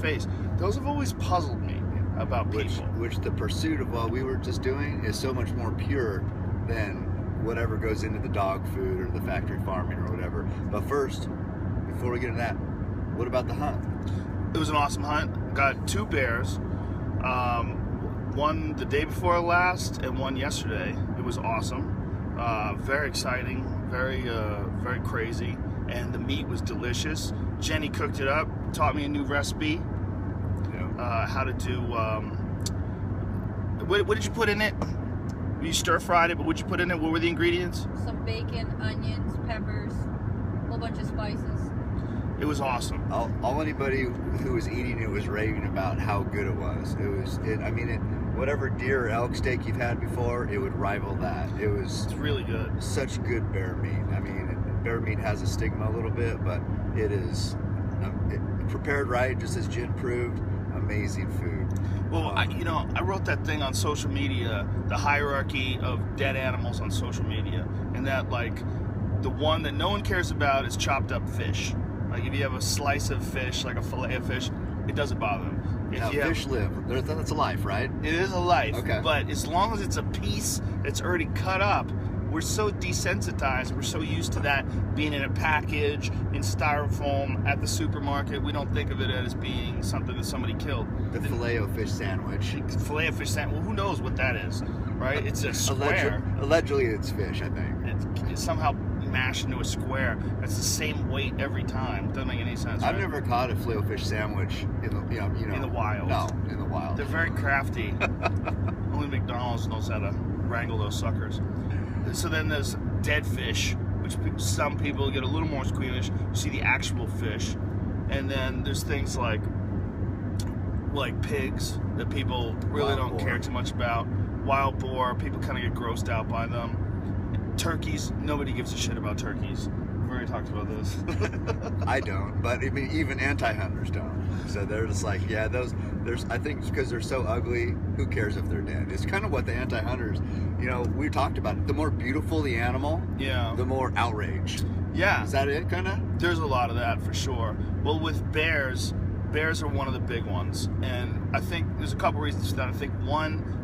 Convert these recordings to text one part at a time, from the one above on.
face. Those have always puzzled me about people. Which the pursuit of what we were just doing is so much more pure than whatever goes into the dog food or the factory farming or whatever. But first, before we get into that, what about the hunt? It was an awesome hunt. Got 2 bears. One the day before last and one yesterday. It was awesome. Very exciting, very crazy, and the meat was delicious. Jenny cooked it up, taught me a new recipe. Yeah. How to do. What did you put in it? You stir fried it, but what did you put in it? What were the ingredients? Some bacon, onions, peppers, a whole bunch of spices. It was awesome. All anybody who was eating it was raving about how good it was. Whatever deer or elk steak you've had before, it would rival that. It's really good. Such good bear meat. I mean, bear meat has a stigma a little bit, but it is prepared right, just as Jen proved. Amazing food. Well, I wrote that thing on social media, the hierarchy of dead animals on social media, and that the one that no one cares about is chopped up fish. Like if you have a slice of fish, like a fillet of fish, it doesn't bother them. Fish live. That's a life, right? It is a life. Okay. But as long as it's a piece that's already cut up, we're so desensitized. We're so used to that being in a package, in styrofoam, at the supermarket. We don't think of it as being something that somebody killed. The filet-o-fish sandwich. Filet-o-fish sandwich. Well, who knows what that is, right? It's a square. Allegedly, it's fish, I think. It's somehow mashed into a square. It's the same weight every time. Doesn't make any sense. I've right? never caught a filet-o-fish sandwich in the in the wild. No, in the wild. They're very crafty. Only McDonald's knows how to wrangle those suckers. So then there's dead fish, which some people get a little more squeamish. You see the actual fish, and then there's things like pigs that people really don't care too much about. Wild boar, people kind of get grossed out by them. Turkeys, nobody gives a shit about turkeys. We've already talked about this. I don't, but I mean, even anti-hunters don't. So they're just like, yeah, I think because they're so ugly, who cares if they're dead? It's kind of what the anti-hunters, we talked about it. The more beautiful the animal, the more outrage. Yeah. Is that it, kind of? There's a lot of that for sure. Well, with bears are one of the big ones. And I think there's a couple reasons for that. I think one,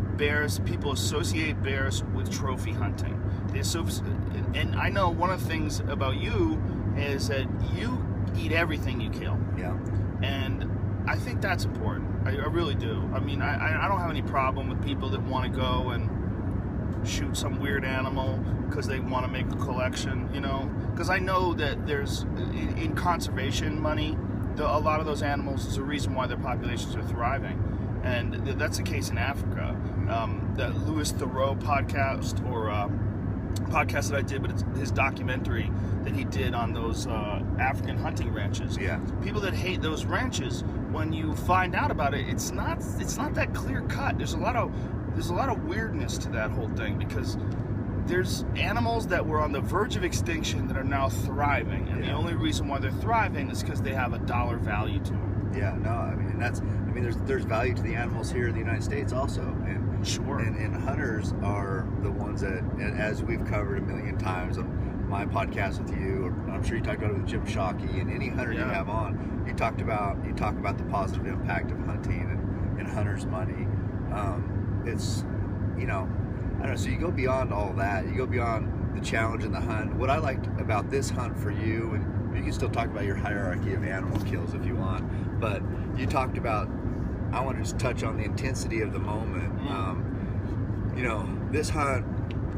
people associate bears with trophy hunting. And I know one of the things about you is that you eat everything you kill. Yeah. And I think that's important. I really do. I mean, I don't have any problem with people that want to go and shoot some weird animal because they want to make a collection, Because I know that there's, in conservation money, a lot of those animals is a reason why their populations are thriving. And that's the case in Africa. That Louis Theroux podcast, or podcast that I did, but it's his documentary that he did on those African hunting ranches. Yeah. People that hate those ranches, when you find out about it, it's not that clear cut. There's a lot of weirdness to that whole thing, because there's animals that were on the verge of extinction that are now thriving, and the only reason why they're thriving is because they have a dollar value to them. Yeah, no, I mean, there's value to the animals here in the United States also, and sure. And hunters are the ones that, as we've covered a million times on my podcast with you, or I'm sure you talked about it with Jim Shockey, and any hunter you have on, you talk about the positive impact of hunting and hunters' money. It's, I don't know. So you go beyond all that. You go beyond the challenge in the hunt. What I liked about this hunt for you, and you can still talk about your hierarchy of animal kills if you want, but you talked about, I want to just touch on the intensity of the moment. This hunt,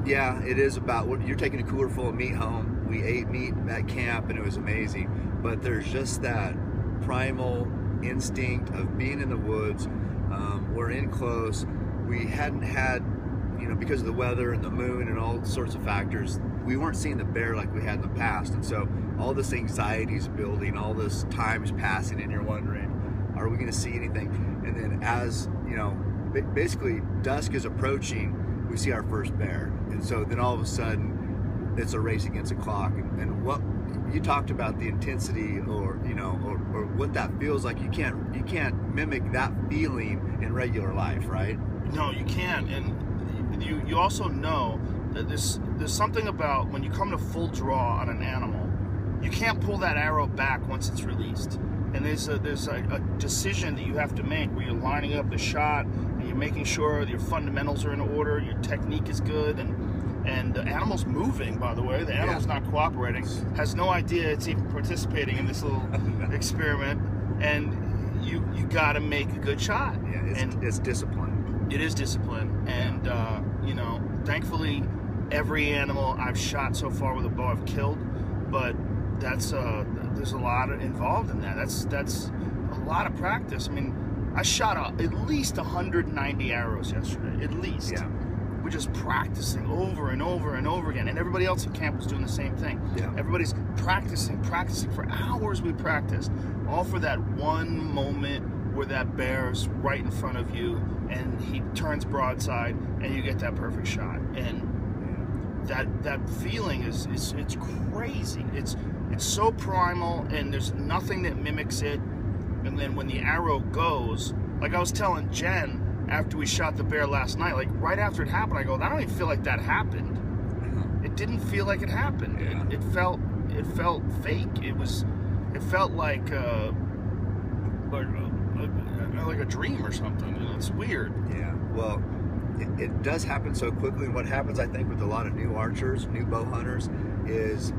it is about what you're taking a cooler full of meat home. We ate meat at camp and it was amazing, but there's just that primal instinct of being in the woods. We're in close. We hadn't had, because of the weather and the moon and all sorts of factors, we weren't seeing the bear like we had in the past. And so all this anxiety is building, all this time is passing, and you're wondering, are we going to see anything? And then as, basically dusk is approaching, we see our first bear. And so then all of a sudden it's a race against the clock. And what you talked about, the intensity or what that feels like, you can't mimic that feeling in regular life, right? No, you can't. And you also know that there's something about when you come to full draw on an animal, you can't pull that arrow back once it's released. and there's a decision that you have to make where you're lining up the shot and you're making sure your fundamentals are in order, your technique is good, and the animal's moving, by the way. The animal's not cooperating, has no idea it's even participating in this little experiment, and you got to make a good shot. Yeah, it's discipline. It is discipline, and you know, thankfully, every animal I've shot so far with a bow I've killed, but that's there's a lot involved in that. That's a lot of practice. I mean, I shot at least 190 arrows yesterday, at least. Yeah. We're just practicing over and over and over again, and everybody else in camp was doing the same thing. Yeah. Everybody's practicing for hours. We practiced, all for that one moment where that bear's right in front of you, and he turns broadside, and you get that perfect shot. And that feeling is it's crazy. It's so primal, and there's nothing that mimics it. And then when the arrow goes, like I was telling Jen after we shot the bear last night, like right after it happened, I go, I don't even feel like that happened. It didn't feel like it happened. Yeah. It felt fake. It felt like a dream or something. It's weird. Yeah. Well, it does happen so quickly. And what happens, I think, with a lot of new archers, new bow hunters, is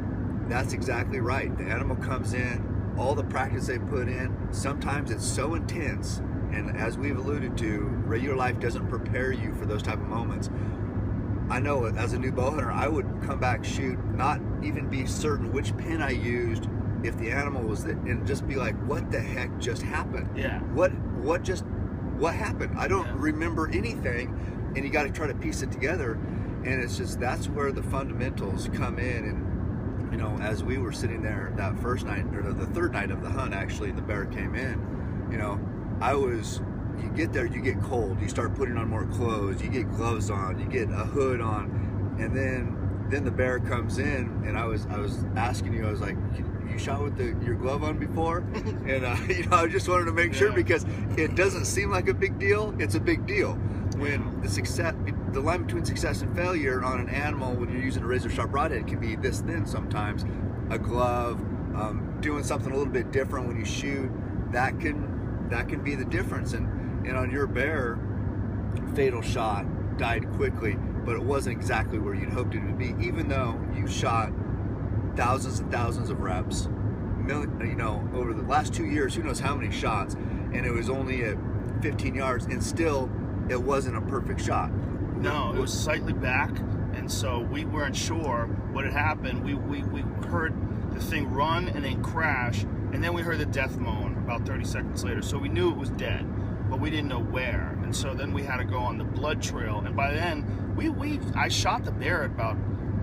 that's exactly right. The animal comes in, all the practice they put in, sometimes it's so intense. And as we've alluded to, regular life doesn't prepare you for those type of moments. I know as a new bow hunter, I would come back, shoot, not even be certain which pin I used if the animal was there, and just be like, what the heck just happened? Yeah. What happened? I don't remember anything, and you got to try to piece it together. And it's just, that's where the fundamentals come in. And, you know, as we were sitting there that first night, or the third night of the hunt, actually, the bear came in, you know, you get there, you get cold, you start putting on more clothes, you get gloves on, you get a hood on, and then the bear comes in, and I was asking you, I was like, you shot with your glove on before? And you know, I just wanted to make sure, because it doesn't seem like a big deal. It's a big deal when the line between success and failure on an animal when you're using a razor sharp broadhead can be this thin sometimes. A glove, doing something a little bit different when you shoot, that can be the difference. And on your bear, fatal shot, died quickly, but it wasn't exactly where you'd hoped it would be, even though you shot thousands and thousands of reps, you know, over the last 2 years, who knows how many shots, and it was only at 15 yards, and still it wasn't a perfect shot. No, it was slightly back, and so we weren't sure what had happened. We heard the thing run and then crash, and then we heard the death moan about 30 seconds later. So we knew it was dead, but we didn't know where. And so then we had to go on the blood trail. And by then, I shot the bear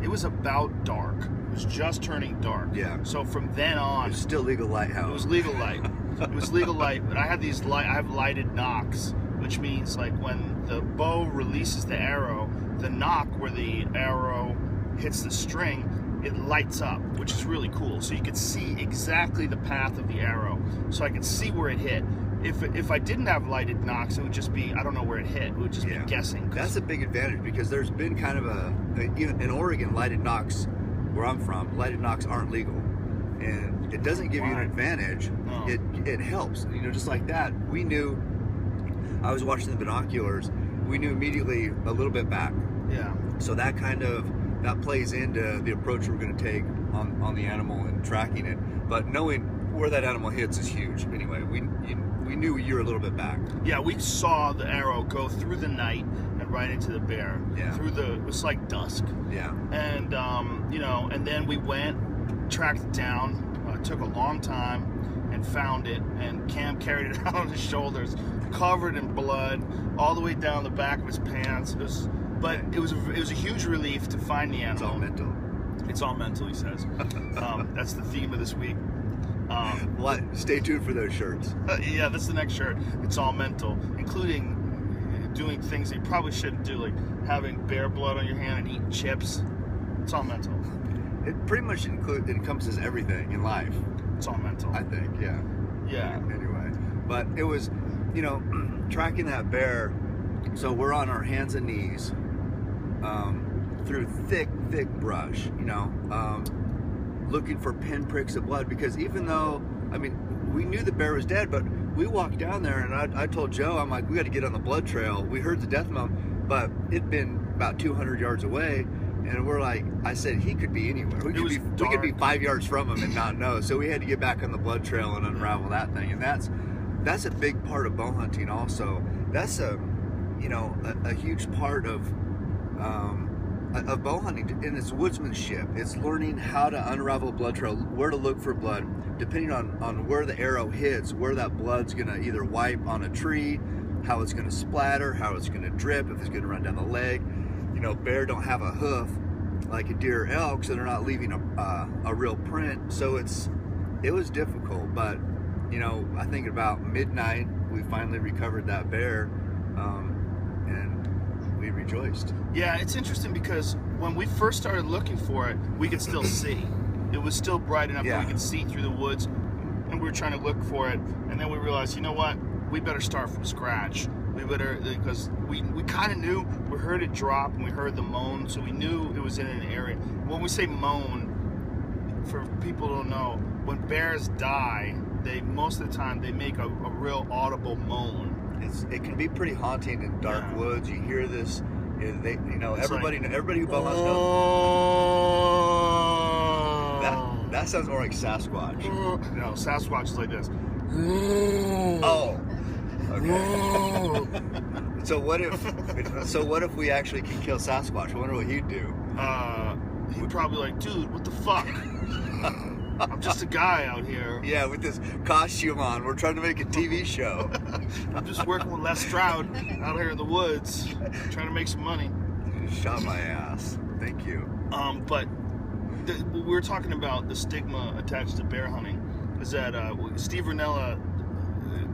it was about dark. It was just turning dark. Yeah. So from then on, it was still legal light. It was legal light. It was legal light. But I had I have lighted knocks, which means like when the bow releases the arrow, the knock where the arrow hits the string, it lights up, which is really cool. So you could see exactly the path of the arrow. So I could see where it hit. If I didn't have lighted knocks, it would just be, I don't know where it hit. It would just be guessing. That's a big advantage, because there's been kind of even in Oregon, lighted knocks, where I'm from, lighted knocks aren't legal. And it doesn't give you an advantage. No. It helps. You know, just like that, we knew, I was watching the binoculars, we knew immediately a little bit back. Yeah. So that plays into the approach we're going to take on the animal and tracking it. But knowing where that animal hits is huge. Anyway, we knew you were a little bit back. Yeah, we saw the arrow go through the night and right into the bear. Yeah. It was like dusk. Yeah. And you know, and then we went, tracked it down. Took a long time and found it. And Cam carried it out on his shoulders, covered in blood, all the way down the back of his pants. It was a huge relief to find the animal. It's all mental. It's all mental, he says. That's the theme of this week. Stay tuned for those shirts. Yeah, that's the next shirt. It's all mental, including doing things that you probably shouldn't do, like having bear blood on your hand and eating chips. It's all mental. It pretty much encompasses everything in life. It's all mental. I think, yeah. Yeah. Anyway, but it was, you know, tracking that bear. So we're on our hands and knees through thick brush, you know, looking for pinpricks of blood, because even though, I mean, we knew the bear was dead, but we walked down there, and I told Joe, I'm like, we got to get on the blood trail. We heard the death moan, but it'd been about 200 yards away, and we're like, I said, he could be anywhere. We could be 5 yards from him and not know. So we had to get back on the blood trail and unravel that thing, and that's a big part of bow hunting also. That's a huge part of bow hunting, and it's woodsmanship. It's learning how to unravel a blood trail, where to look for blood, depending on where the arrow hits, where that blood's gonna either wipe on a tree, how it's gonna splatter, how it's gonna drip, if it's gonna run down the leg. Bear don't have a hoof like a deer or elk, so they're not leaving a real print. So it was difficult, but I think about midnight we finally recovered that bear, and we rejoiced. Yeah, it's interesting because when we first started looking for it, we could still see. It was still bright enough that we could see through the woods, and we were trying to look for it. And then we realized, you know what? We better start from scratch. We better, because we kind of knew. We heard it drop and we heard the moan, so we knew it was in an area. When we say moan, for people who don't know, when bears die, most of the time they make a real audible moan. It can be pretty haunting in dark woods. You hear this, everybody who bow hunts knows. That sounds more like Sasquatch. No, Sasquatch is like this. Oh, okay. So what if we actually can kill Sasquatch? I wonder what he'd do. He'd probably like, dude, what the fuck? I'm just a guy out here. Yeah, with this costume on. We're trying to make a TV show. I'm just working with Les Stroud out here in the woods, trying to make some money. You just shot my ass. Thank you. But we were talking about the stigma attached to bear hunting. Is that Steve Rinella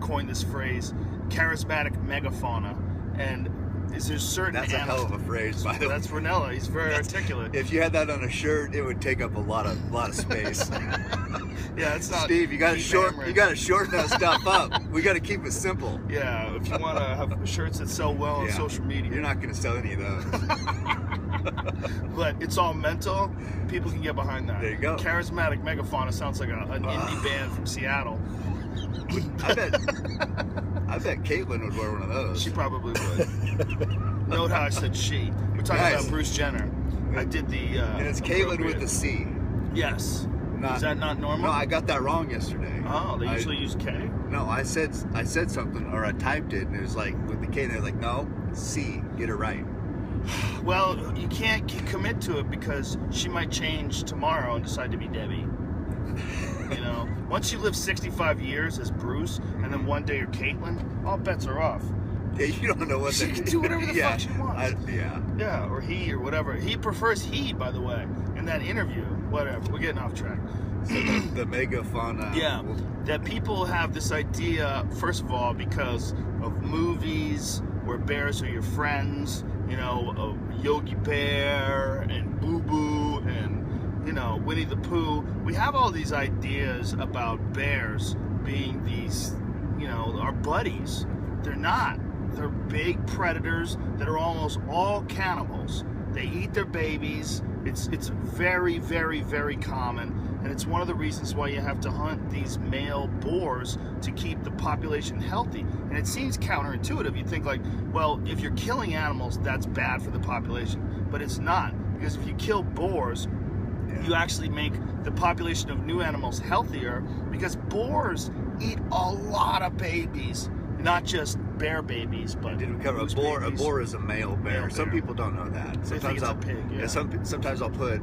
coined this phrase, charismatic megafauna, and is there certain That's a hell of a phrase, by the way. That's Rinella. He's very articulate. If you had that on a shirt, it would take up a lot of space. Yeah, it's not. Steve, you got to shorten that stuff up. We got to keep it simple. Yeah, if you want to have shirts that sell well on social media, you're not going to sell any of those. But it's all mental. People can get behind that. There you go. Charismatic megafauna sounds like an indie band from Seattle. I bet Caitlin would wear one of those. She probably would. Note how I said she. We're talking about Bruce Jenner. I did the. And it's Caitlin with the C. Yes. Is that not normal? No, I got that wrong yesterday. Oh, they usually use K. No, I said something, or I typed it, and it was like with the K. And they're like, no, C. Get it right. Well, you can't commit to it because she might change tomorrow and decide to be Debbie. Once you live 65 years as Bruce, and then one day you're Caitlin, all bets are off. Yeah, you don't know what she can do whatever the fuck she wants. Yeah, or he, or whatever. He prefers he, by the way, in that interview. Whatever, we're getting off track. So the megafauna. Yeah, that people have this idea, first of all, because of movies where bears are your friends, Yogi Bear and Boo Boo and Winnie the Pooh. We have all these ideas about bears being these, our buddies. They're not. They're big predators that are almost all cannibals. They eat their babies. It's very, very, very common, and it's one of the reasons why you have to hunt these male boars to keep the population healthy. And it seems counterintuitive. You think like, well, if you're killing animals, that's bad for the population, but it's not, because if you kill boars, you actually make the population of new animals healthier, because boars eat a lot of babies, not just bear babies, but did we cover a boar? Babies. A boar is a male bear. Some people don't know that. Sometimes I'll pig. Yeah. Sometimes I'll put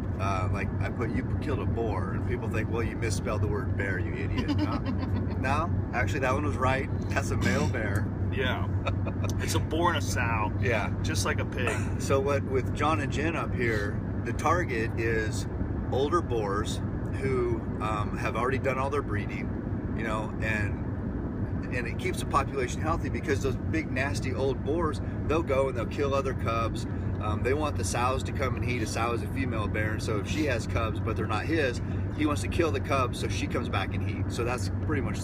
you killed a boar, and people think, well, you misspelled the word bear, you idiot. No, actually that one was right. That's a male bear. Yeah, it's a boar and a sow. Yeah, just like a pig. So with John and Jen up here, the target is older boars who have already done all their breeding, and it keeps the population healthy, because those big nasty old boars, they'll go and they'll kill other cubs. They want the sows to come and eat. A sow is a female bear, and so if she has cubs but they're not his, he wants to kill the cubs so she comes back and eat. So that's pretty much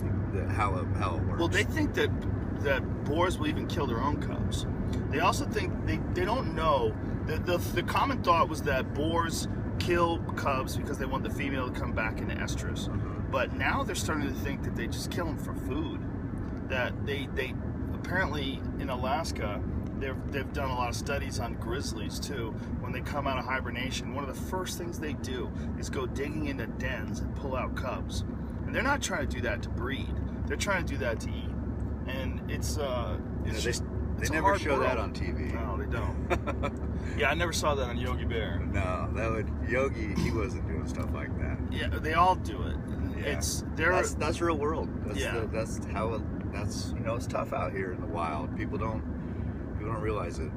how it works. Well, they think that boars will even kill their own cubs. They also think they don't know. The common thought was that boars kill cubs because they want the female to come back into estrus. But now they're starting to think that they just kill them for food. That they apparently in Alaska, they've done a lot of studies on grizzlies too. When they come out of hibernation, one of the first things they do is go digging into dens and pull out cubs. And they're not trying to do that to breed. They're trying to do that to eat. And it's they never show that on TV. No, they don't. Yeah, I never saw that on Yogi Bear. No, Yogi, he wasn't doing stuff like that. Yeah, they all do it. Yeah. That's real world. That's it's tough out here in the wild. People don't realize it.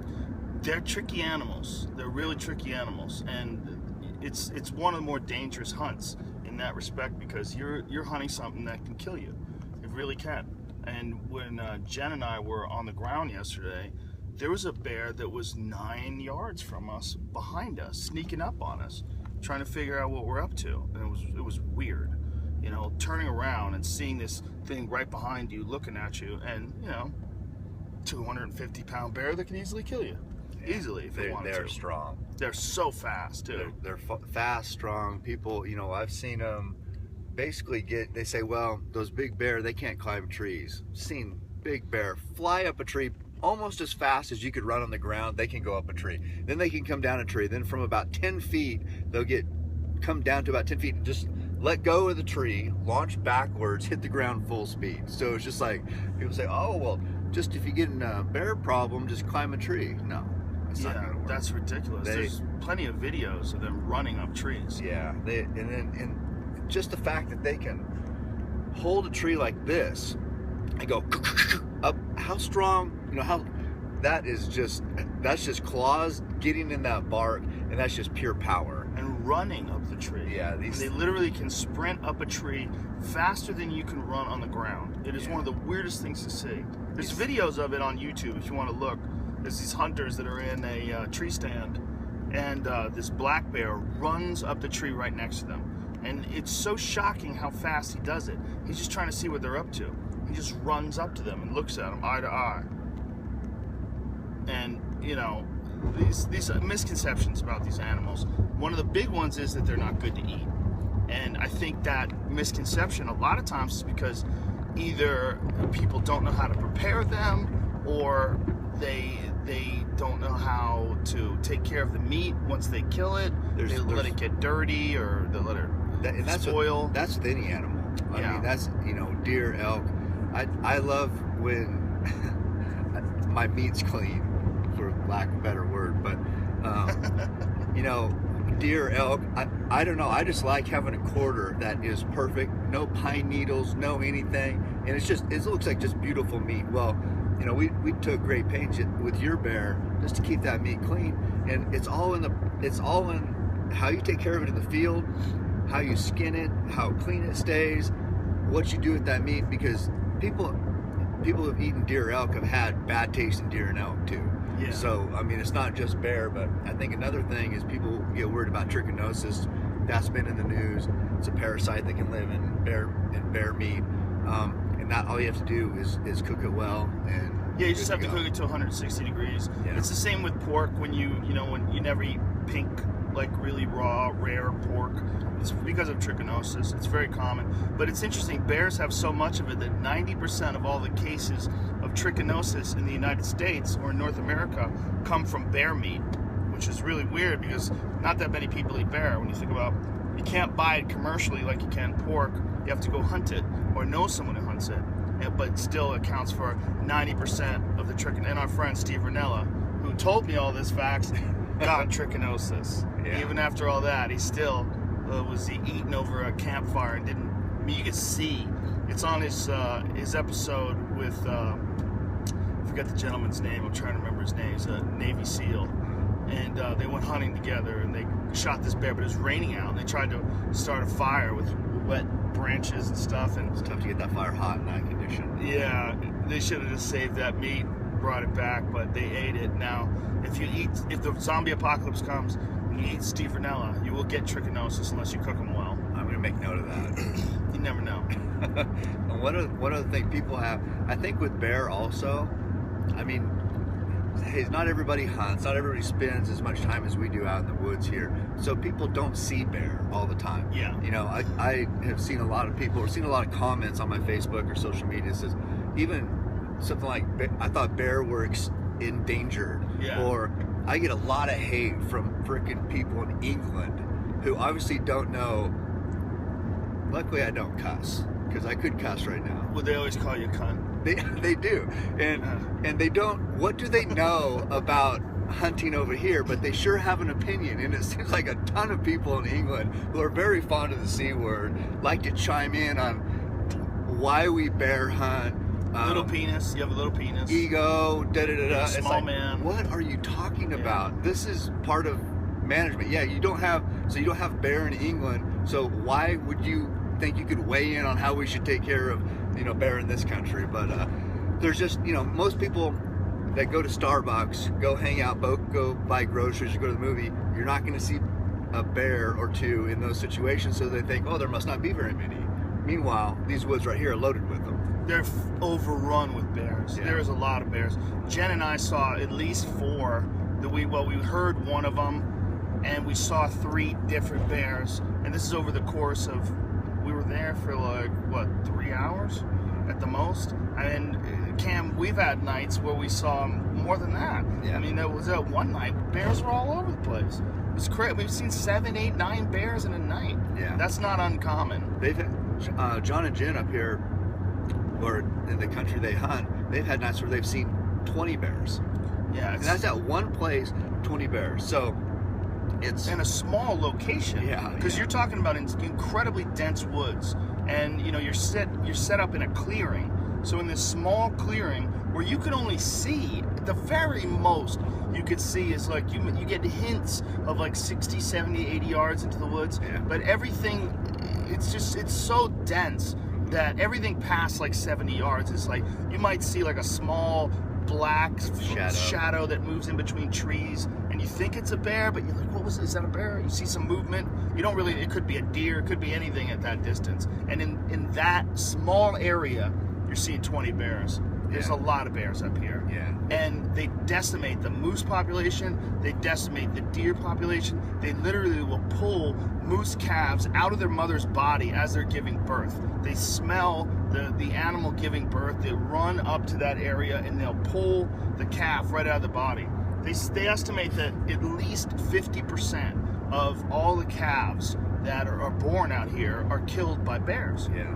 They're tricky animals. They're really tricky animals, and it's one of the more dangerous hunts in that respect, because you're hunting something that can kill you. It really can. And when Jen and I were on the ground yesterday, there was a bear that was 9 yards from us, behind us, sneaking up on us, trying to figure out what we're up to. And it was weird, turning around and seeing this thing right behind you, looking at you, and 250-pound bear that can easily kill you, easily if they wanted to. They're strong. They're so fast too. They're fast, strong people. I've seen them. Basically they say, well, those big bear, they can't climb trees. Seen big bear fly up a tree almost as fast as you could run on the ground. They can go up a tree. Then they can come down a tree. Then from about 10 feet, they'll come down to about 10 feet and just let go of the tree, launch backwards, hit the ground full speed. So it's just like, people say, oh, well, just if you get in a bear problem, just climb a tree. No, it's not gonna work. That's ridiculous. There's plenty of videos of them running up trees. Yeah, and just the fact that they can hold a tree like this and go up, how strong, that's just claws getting in that bark, and that's just pure power. And running up the tree. Yeah, they literally can sprint up a tree faster than you can run on the ground. It is one of the weirdest things to see. There's videos of it on YouTube if you want to look. There's these hunters that are in a tree stand, and this black bear runs up the tree right next to them. And it's so shocking how fast he does it. He's just trying to see what they're up to. He just runs up to them and looks at them eye to eye. And, these misconceptions about these animals, one of the big ones is that they're not good to eat. And I think that misconception a lot of times is because either people don't know how to prepare them, or they don't know how to take care of the meat once they kill it. They let it get dirty, or they let it spoil. That's with any animal. I mean, that's, deer, elk. I love when my meat's clean, for lack of a better word, but deer, elk, I don't know, I just like having a quarter that is perfect, no pine needles, no anything, and it looks like just beautiful meat. Well, we took great pains with your bear just to keep that meat clean, and it's all in how you take care of it in the field, how you skin it, how clean it stays, what you do with that meat, because people who've eaten deer, elk have had bad taste in deer and elk too. Yeah. So, I mean, it's not just bear, but I think another thing is people get worried about trichinosis. That's been in the news. It's a parasite that can live in bear meat. And that all you have to do is cook it well. And you just have to cook it to 160 degrees. Yeah. It's the same with pork. When when you never eat pink, like really raw, rare pork, it's because of trichinosis. It's very common. But it's interesting, bears have so much of it that 90% of all the cases of trichinosis in the United States or in North America come from bear meat, which is really weird because not that many people eat bear. When you think about, you can't buy it commercially like you can pork. You have to go hunt it or know someone who hunts it. But still accounts for 90% of the trichinosis. And our friend Steve Ranella, who told me all these facts, got trichinosis. Yeah. Even after all that, he still was eating over a campfire and didn't. I mean, you could see. It's on his episode with I forget the gentleman's name. I'm trying to remember his name. He's a Navy SEAL, and they went hunting together and they shot this bear. But it was raining out, and they tried to start a fire with wet branches and stuff. And it's tough to get that fire hot in that condition. Yeah, they should have just saved that meat, brought it back, but they ate it. Now, if the zombie apocalypse comes and you eat Steve Ranella, you will get trichinosis unless you cook them well. I'm gonna make note of that. You never know. One of the things people have, I think with bear also, I mean, hey, not everybody hunts, not everybody spends as much time as we do out in the woods here. So people don't see bear all the time. Yeah. You know, I have seen a lot of people, or seen a lot of comments on my Facebook or social media that says, even something like, I thought bear were endangered. Yeah. Or I get a lot of hate from freaking people in England who obviously don't know. Luckily, I don't cuss, because I could cuss right now. Well, they always call you a cunt. They do, and they don't. What do they know about hunting over here? But they sure have an opinion, and it seems like a ton of people in England who are very fond of the C word like to chime in on why we bear hunt. Little penis. You have a little penis. Ego. Da da da da. Small It's like, man. what are you talking about? This is part of management. Yeah, you don't have bear in England. So why would you think you could weigh in on how we should take care of, you know, bear in this country? But there's just, you know, most people that go to Starbucks, go hang out, go buy groceries, or go to the movie, you're not going to see a bear or two in those situations. So they think, oh, there must not be very many. Meanwhile, these woods right here are loaded with them. They're overrun with bears. Yeah. There's a lot of bears. Jen and I saw at least 4. We heard one of them, and we saw 3 different bears. And this is over the course of, we were there for like, what, 3 hours at the most? And Cam, we've had nights where we saw more than that. Yeah. I mean, there was one night, bears were all over the place. It's crazy. We've seen 7, 8, 9 bears in a night. Yeah. That's not uncommon. They've had, John and Jen up here, or in the country they hunt, they've had nights where they've seen 20 bears. Yeah. And that's at one place, 20 bears. So it's in a small location. Yeah, Because yeah. you're talking about incredibly dense woods, and you know you're set up in a clearing. So in this small clearing where you can only see, the very most you could see is like you get hints of like 60, 70, 80 yards into the woods. Yeah. But everything, it's so dense that everything past like 70 yards is like, you might see like a small black shadow that moves in between trees, and you think it's a bear, but you're like, what was it? Is that a bear? You see some movement. You don't really, it could be a deer, it could be anything at that distance. And in that small area, you're seeing 20 bears. There's Yeah. a lot of bears up here. Yeah. And they decimate the moose population, they decimate the deer population. They literally will pull moose calves out of their mother's body as they're giving birth. They smell the animal giving birth, they run up to that area and they'll pull the calf right out of the body. They estimate that at least 50% of all the calves that are born out here are killed by bears. Yeah.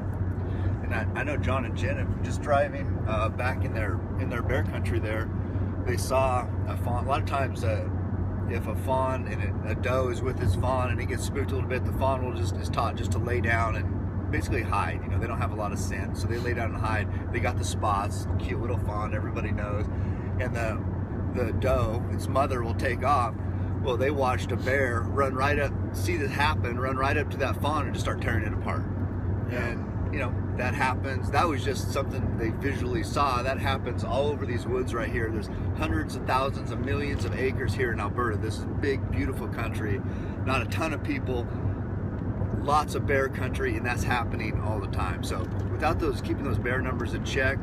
And I know John and Jen, just driving back in their bear country there, they saw a fawn. A lot of times, if a fawn and a doe is with its fawn and it gets spooked a little bit, the fawn is taught just to lay down and basically hide. You know, they don't have a lot of scent, so they lay down and hide. They got the spots, cute little fawn, everybody knows. And the doe, its mother, will take off. Well, they watched a bear run right up, see this happen, run right up to that fawn and just start tearing it apart. Yeah. And you know, that happens. That was just something they visually saw. That happens all over these woods right here. There's hundreds of thousands of millions of acres here in Alberta. This is big, beautiful country. Not a ton of people. Lots of bear country, and that's happening all the time. So without keeping those bear numbers in check,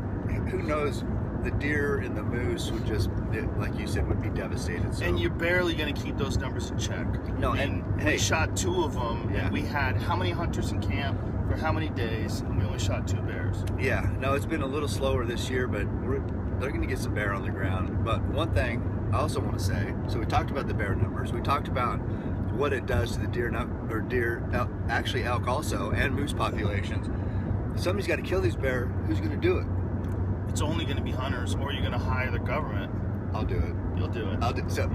who knows? The deer and the moose would just, like you said, would be devastated. So. And you're barely going to keep those numbers in check. No, I mean, and hey, we shot 2 of them, Yeah. and we had how many hunters in camp for how many days, and we only shot 2 bears. Yeah, no, it's been a little slower this year, but they're going to get some bear on the ground. But one thing I also want to say, so we talked about the bear numbers. We talked about what it does to the actually elk also, and moose populations. Somebody's got to kill these bears. Who's going to do it? It's only going to be hunters, or you're going to hire the government. I'll do it. You'll do it.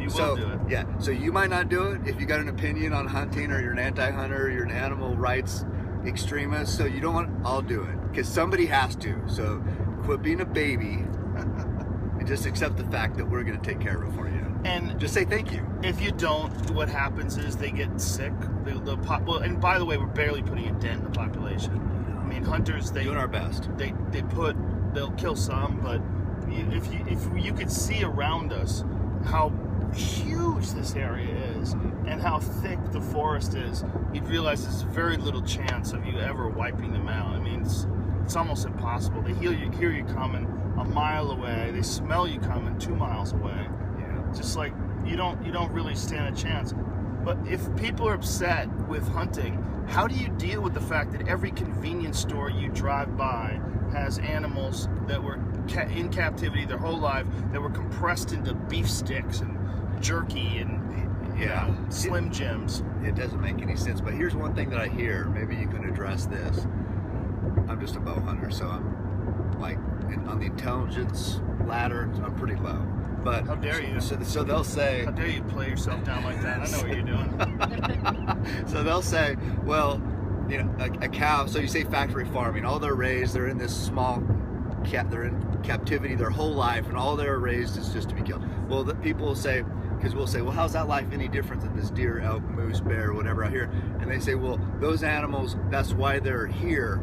You will do it. Yeah, so you might not do it if you got an opinion on hunting, or you're an anti-hunter, or you're an animal rights extremist, so you don't want, I'll do it, because somebody has to. So quit being a baby and just accept the fact that we're going to take care of it for you. And just say thank you. if you don't, what happens is they get sick. Well, and by the way, we're barely putting a dent in the population. I mean, hunters, Doing our best. They'll kill some, but if you could see around us how huge this area is and how thick the forest is, you'd realize there's very little chance of you ever wiping them out. I mean, it's almost impossible. They hear you coming a mile away. They smell you coming 2 miles away. Yeah. Just like you don't really stand a chance. But if people are upset with hunting, how do you deal with the fact that every convenience store you drive by has animals that were in captivity their whole life, that were compressed into beef sticks and jerky and you know, Slim Jims? It doesn't make any sense. But here's one thing that I hear. Maybe you can address this. I'm just a bow hunter, so I'm like on the intelligence ladder, I'm pretty low. But how dare you? So they'll say, how dare you play yourself down like that? I know what you're doing. So they'll say, well, you know, a cow. So you say factory farming. All they're raised, they're in this small they're in captivity their whole life, and all they're raised is just to be killed. Well, people will say, because we'll say, well, how's that life any different than this deer, elk, moose, bear, whatever out here? And they say, well, those animals, that's why they're here,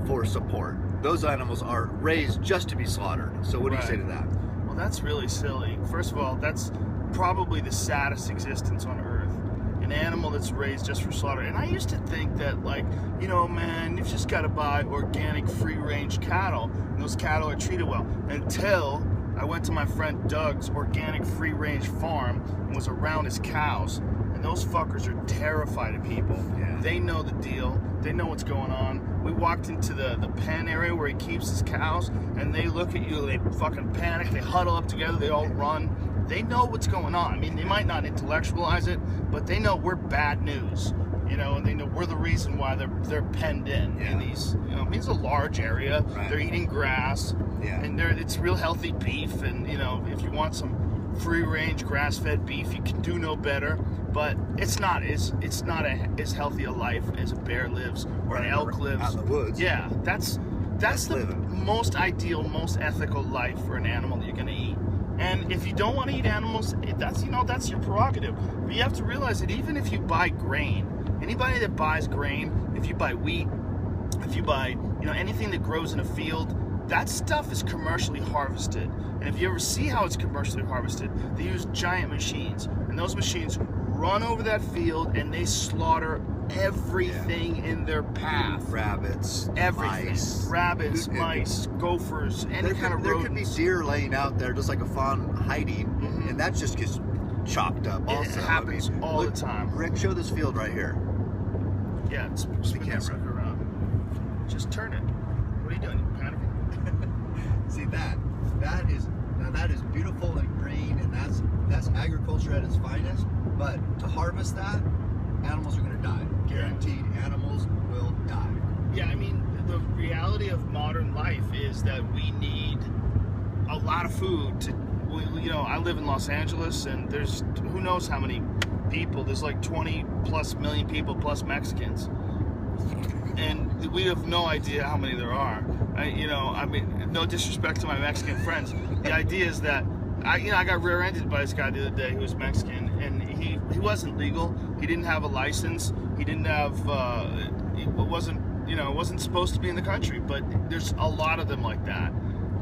for support. Those animals are raised just to be slaughtered. So what do you say to that? Well, that's really silly. First of all, that's probably the saddest existence on earth. An animal that's raised just for slaughter. And I used to think that, like, you know, man, you've just got to buy organic free-range cattle, and those cattle are treated well. Until I went to my friend Doug's organic free-range farm and was around his cows. And those fuckers are terrified of people. Yeah. They know the deal. They know what's going on. We walked into the pen area where he keeps his cows, and they look at you, they fucking panic, they huddle up together, they all run. They know what's going on. I mean, they might not intellectualize it, but they know we're bad news, you know, and they know we're the reason why they're penned in these, you know, I mean, it's a large area. Right. They're eating grass, Yeah. and it's real healthy beef, and, you know, if you want some free-range grass-fed beef, you can do no better. But it's not as healthy a life as a bear lives or an elk lives out in the woods. Yeah, that's the living. most ideal, most ethical life for an animal that you're going to eat. And if you don't want to eat animals, that's your prerogative. But you have to realize that even if you buy grain, anybody that buys grain, if you buy wheat, if you buy, you know, anything that grows in a field, that stuff is commercially harvested. And if you ever see how it's commercially harvested, they use giant machines, and those machines run over that field and they slaughter everything in their path. Rabbits, everything. mice. Rabbits, mice, gophers, any kind of rodents. There could be deer laying out there just like a fawn hiding, and that just gets chopped up also. It happens all the time. Rick, show this field right here. Yeah, spin the camera around. Just turn it. What are you doing? You panicking? See that is beautiful and green, and that's agriculture at its finest. But to harvest that, animals are going to die. Guaranteed, animals will die. Yeah, I mean, the reality of modern life is that we need a lot of food to, you know, I live in Los Angeles, and there's who knows how many people. There's like 20 plus million people plus Mexicans. And we have no idea how many there are. I mean, no disrespect to my Mexican friends. The idea is that I got rear-ended by this guy the other day who was Mexican, and he wasn't legal. He didn't have a license. He didn't have. It wasn't supposed to be in the country. But there's a lot of them like that,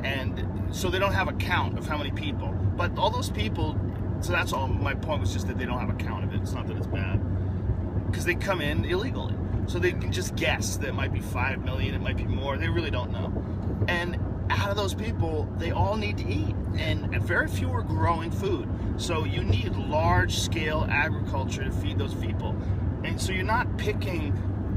and so they don't have a count of how many people. But all those people. So that's all. My point was just that they don't have a count of it. It's not that it's bad, because they come in illegally. So they can just guess that it might be 5 million, it might be more. They really don't know. And out of those people, they all need to eat. And very few are growing food. So you need large-scale agriculture to feed those people. And so you're not picking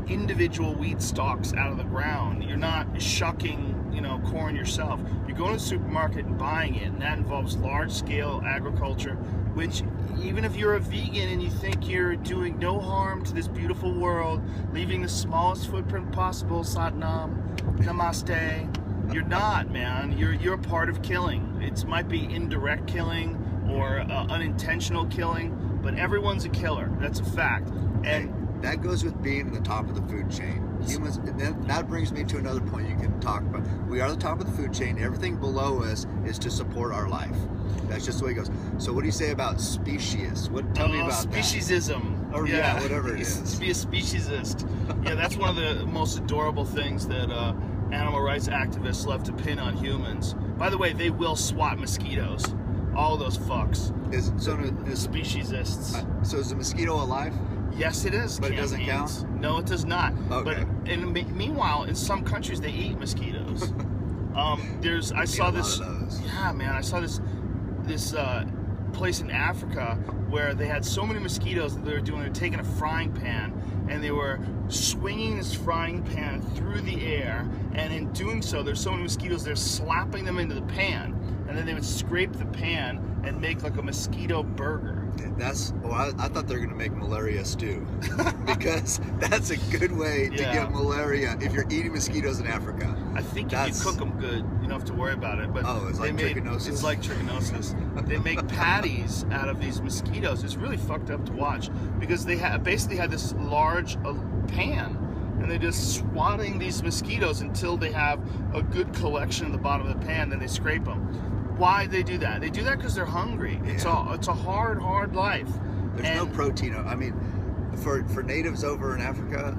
individual wheat stalks out of the ground. You're not shucking, you know, corn yourself. You're going to the supermarket and buying it. And that involves large-scale agriculture, which even if you're a vegan and you think you're doing no harm to this beautiful world, leaving the smallest footprint possible, Satnam, Namaste, you're not, man. You're a part of killing. It might be indirect killing or unintentional killing, but everyone's a killer. That's a fact. And that goes with being at the top of the food chain. Humans, and then that brings me to another point you can talk about. We are the top of the food chain. Everything below us is to support our life. That's just the way it goes. So what do you say about species? Tell me about speciesism. That. Or yeah, whatever it is. Be a speciesist. Yeah, that's one of the most adorable things that animal rights activists love to pin on humans. By the way, they will swat mosquitoes. All those fucks. Speciesists. So is the mosquito alive? Yes, it is. But it doesn't campaigns. count? No, it does not. Okay. But meanwhile, in some countries they eat mosquitoes. I saw this. Yeah, man, I saw this place in Africa where they had so many mosquitoes that they were taking a frying pan and they were swinging this frying pan through the air, and in doing so, there's so many mosquitoes, they're slapping them into the pan, and then they would scrape the pan and make like a mosquito burger. I thought they were going to make malaria stew because that's a good way to get malaria if you're eating mosquitoes in Africa. I think if you cook them good, you don't have to worry about it. But it's like trichinosis. It's like trichinosis. They make patties out of these mosquitoes. It's really fucked up to watch because they basically had this large pan, and they're just swatting these mosquitoes until they have a good collection in the bottom of the pan. Then they scrape them. Why they do that? They do that because they're hungry. It's a hard life. There's no protein. I mean, for natives over in Africa,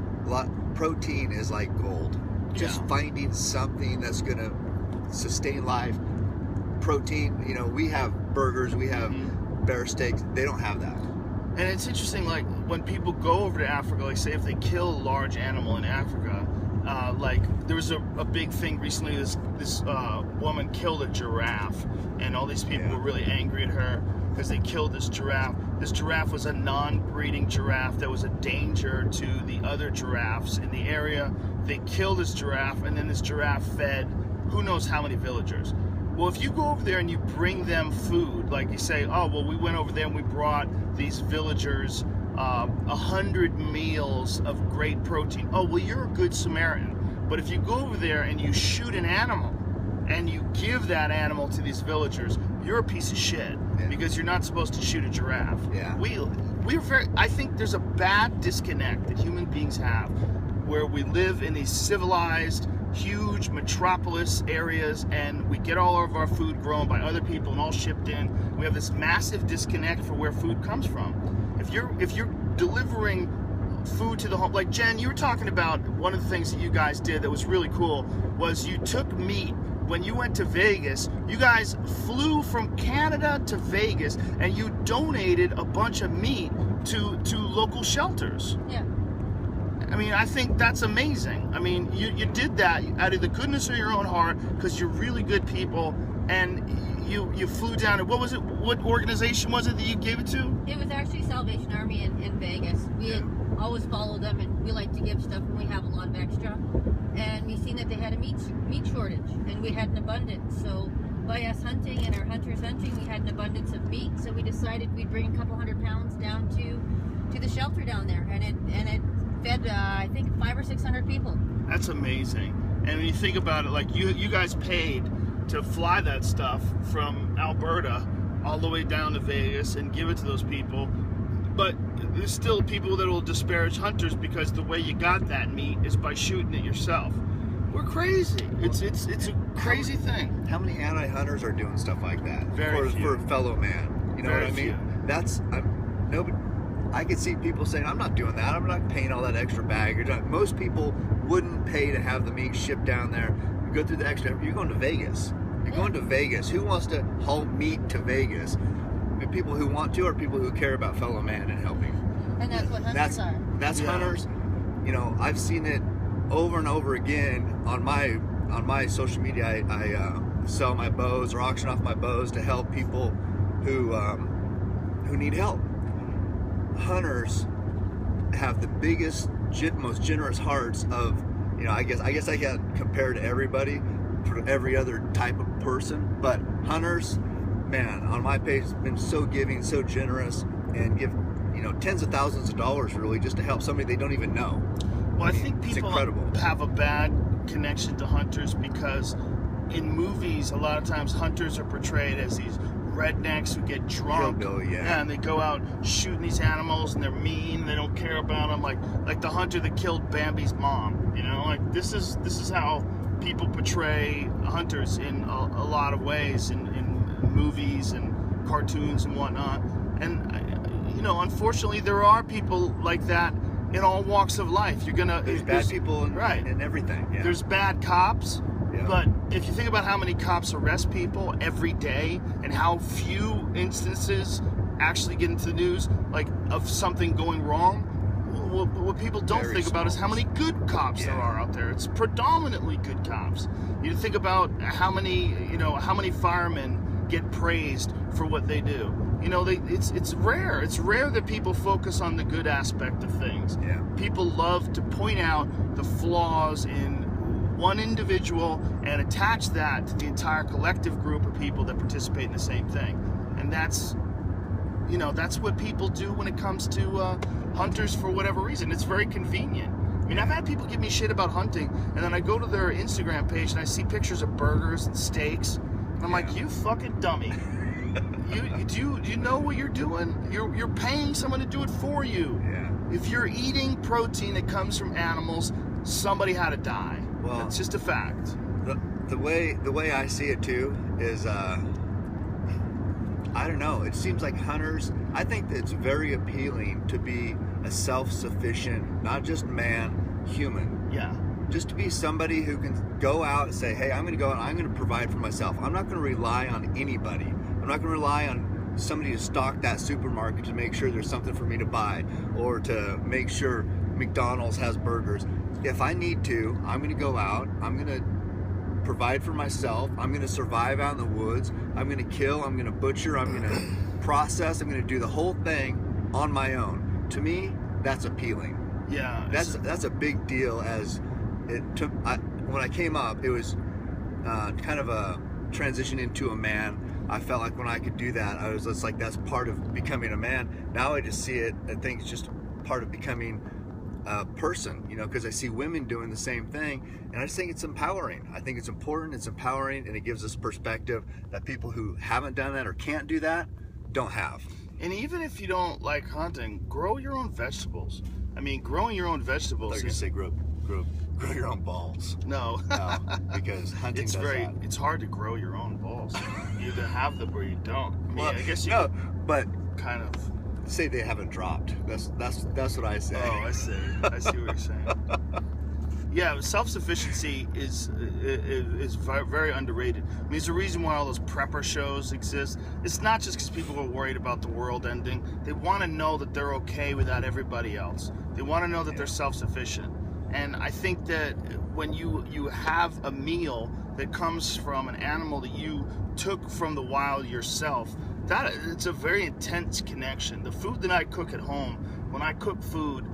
protein is like gold. Just finding something that's gonna sustain life. Protein. You know, we have burgers, we have bear steaks. They don't have that. And it's interesting, like when people go over to Africa, like say if they kill a large animal in Africa. Like there was a big thing recently. This woman killed a giraffe, and all these people were really angry at her because they killed this giraffe. This giraffe was a non-breeding giraffe that was a danger to the other giraffes in the area. They killed this giraffe, and then this giraffe fed who knows how many villagers. Well, if you go over there and you bring them food, like you say, oh well, we went over there and we brought these villagers 100 meals of great protein. Oh, well, you're a good Samaritan. But if you go over there and you shoot an animal and you give that animal to these villagers, you're a piece of shit because you're not supposed to shoot a giraffe. Yeah. I think there's a bad disconnect that human beings have where we live in these civilized, huge metropolis areas and we get all of our food grown by other people and all shipped in. We have this massive disconnect for where food comes from. If you're delivering food to the home, like Jen, you were talking about one of the things that you guys did that was really cool was you took meat when you went to Vegas. You guys flew from Canada to Vegas and you donated a bunch of meat to local shelters. Yeah. I mean, I think that's amazing. I mean, you did that out of the goodness of your own heart because you're really good people, and you flew down to, what was it? What organization was it that you gave it to? It was actually Salvation Army in Vegas. We always follow them, and we like to give stuff when we have a lot of extra. And we seen that they had a meat shortage, and we had an abundance. So by us hunting and our hunters hunting, we had an abundance of meat. So we decided we'd bring a couple 100 pounds down to the shelter down there, and it fed I think 500 or 600 people. That's amazing. And when you think about it, like you guys paid to fly that stuff from Alberta all the way down to Vegas and give it to those people, but there's still people that will disparage hunters because the way you got that meat is by shooting it yourself. We're crazy. It's a crazy thing. How many anti-hunters are doing stuff like that? Very few. For a fellow man. You know what I mean? Few. I could see people saying, I'm not doing that. I'm not paying all that extra baggage. Most people wouldn't pay to have the meat shipped down there. You go through the extra. You're going to Vegas. You're going to Vegas. Who wants to haul meat to Vegas? I mean, people who want to, or people who care about fellow man and helping. And that's what hunters are. That's hunters. You know, I've seen it over and over again on my social media. I sell my bows or auction off my bows to help people who need help. Hunters have the biggest, most generous hearts of, you know, I guess I can't compare to everybody, for every other type of person, but hunters, man, on my page has been so giving, so generous, and give, you know, tens of thousands of dollars really just to help somebody they don't even know. Well, I think people incredible. Have a bad connection to hunters because in movies, a lot of times hunters are portrayed as these rednecks who get drunk, and they go out shooting these animals, and they're mean. They don't care about them, like the hunter that killed Bambi's mom. You know, like this is how people portray hunters in a lot of ways in movies and cartoons and whatnot. And you know, unfortunately, there are people like that in all walks of life. There's bad people in everything. Yeah. There's bad cops. Yeah. But if you think about how many cops arrest people every day and how few instances actually get into the news, like of something going wrong, what people don't Very think about is how small. many good cops there are out there. It's predominantly good cops. You think about how many firemen get praised for what they do. It's rare. It's rare that people focus on the good aspect of things. Yeah. People love to point out the flaws in one individual and attach that to the entire collective group of people that participate in the same thing. And that's what people do when it comes to hunters for whatever reason. It's very convenient. I mean, I've had people give me shit about hunting, and then I go to their Instagram page and I see pictures of burgers and steaks, and I'm like, you fucking dummy. Do you know what you're doing? You're paying someone to do it for you. Yeah. If you're eating protein that comes from animals, somebody had to die. Well, it's just a fact. The way I see it too is I don't know. It seems like hunters, I think that it's very appealing to be a self-sufficient, not just man, human. Yeah. Just to be somebody who can go out and say, hey, I'm going to go out and I'm going to provide for myself. I'm not going to rely on anybody. I'm not going to rely on somebody to stock that supermarket to make sure there's something for me to buy, or to make sure McDonald's has burgers. If I need to, I'm going to go out. I'm going to provide for myself. I'm going to survive out in the woods. I'm going to kill. I'm going to butcher. I'm going to process. I'm going to do the whole thing on my own. To me, that's appealing. Yeah. That's a big deal. As it took when I came up, it was kind of a transition into a man. I felt like when I could do that, I was just like, that's part of becoming a man. Now I just see it, I think it's just part of becoming a person, because I see women doing the same thing, and I just think it's empowering. I think it's important, it's empowering, and it gives us perspective that people who haven't done that or can't do that don't have. And even if you don't like hunting, grow your own vegetables. I mean, growing your own vegetables. I thought you were going to say grow your own balls. No. No, because hunting does that. It's hard to grow your own balls. You either have them or you don't. I mean, I guess you no, but kind of say they haven't dropped. That's what I say. Oh, I see what you're saying. Yeah, self-sufficiency is very underrated. I mean, there's a reason why all those prepper shows exist. It's not just because people are worried about the world ending. They want to know that they're okay without everybody else. They want to know that they're self-sufficient. And I think that when you have a meal that comes from an animal that you took from the wild yourself, that it's a very intense connection. The food that I cook at home, when I cook food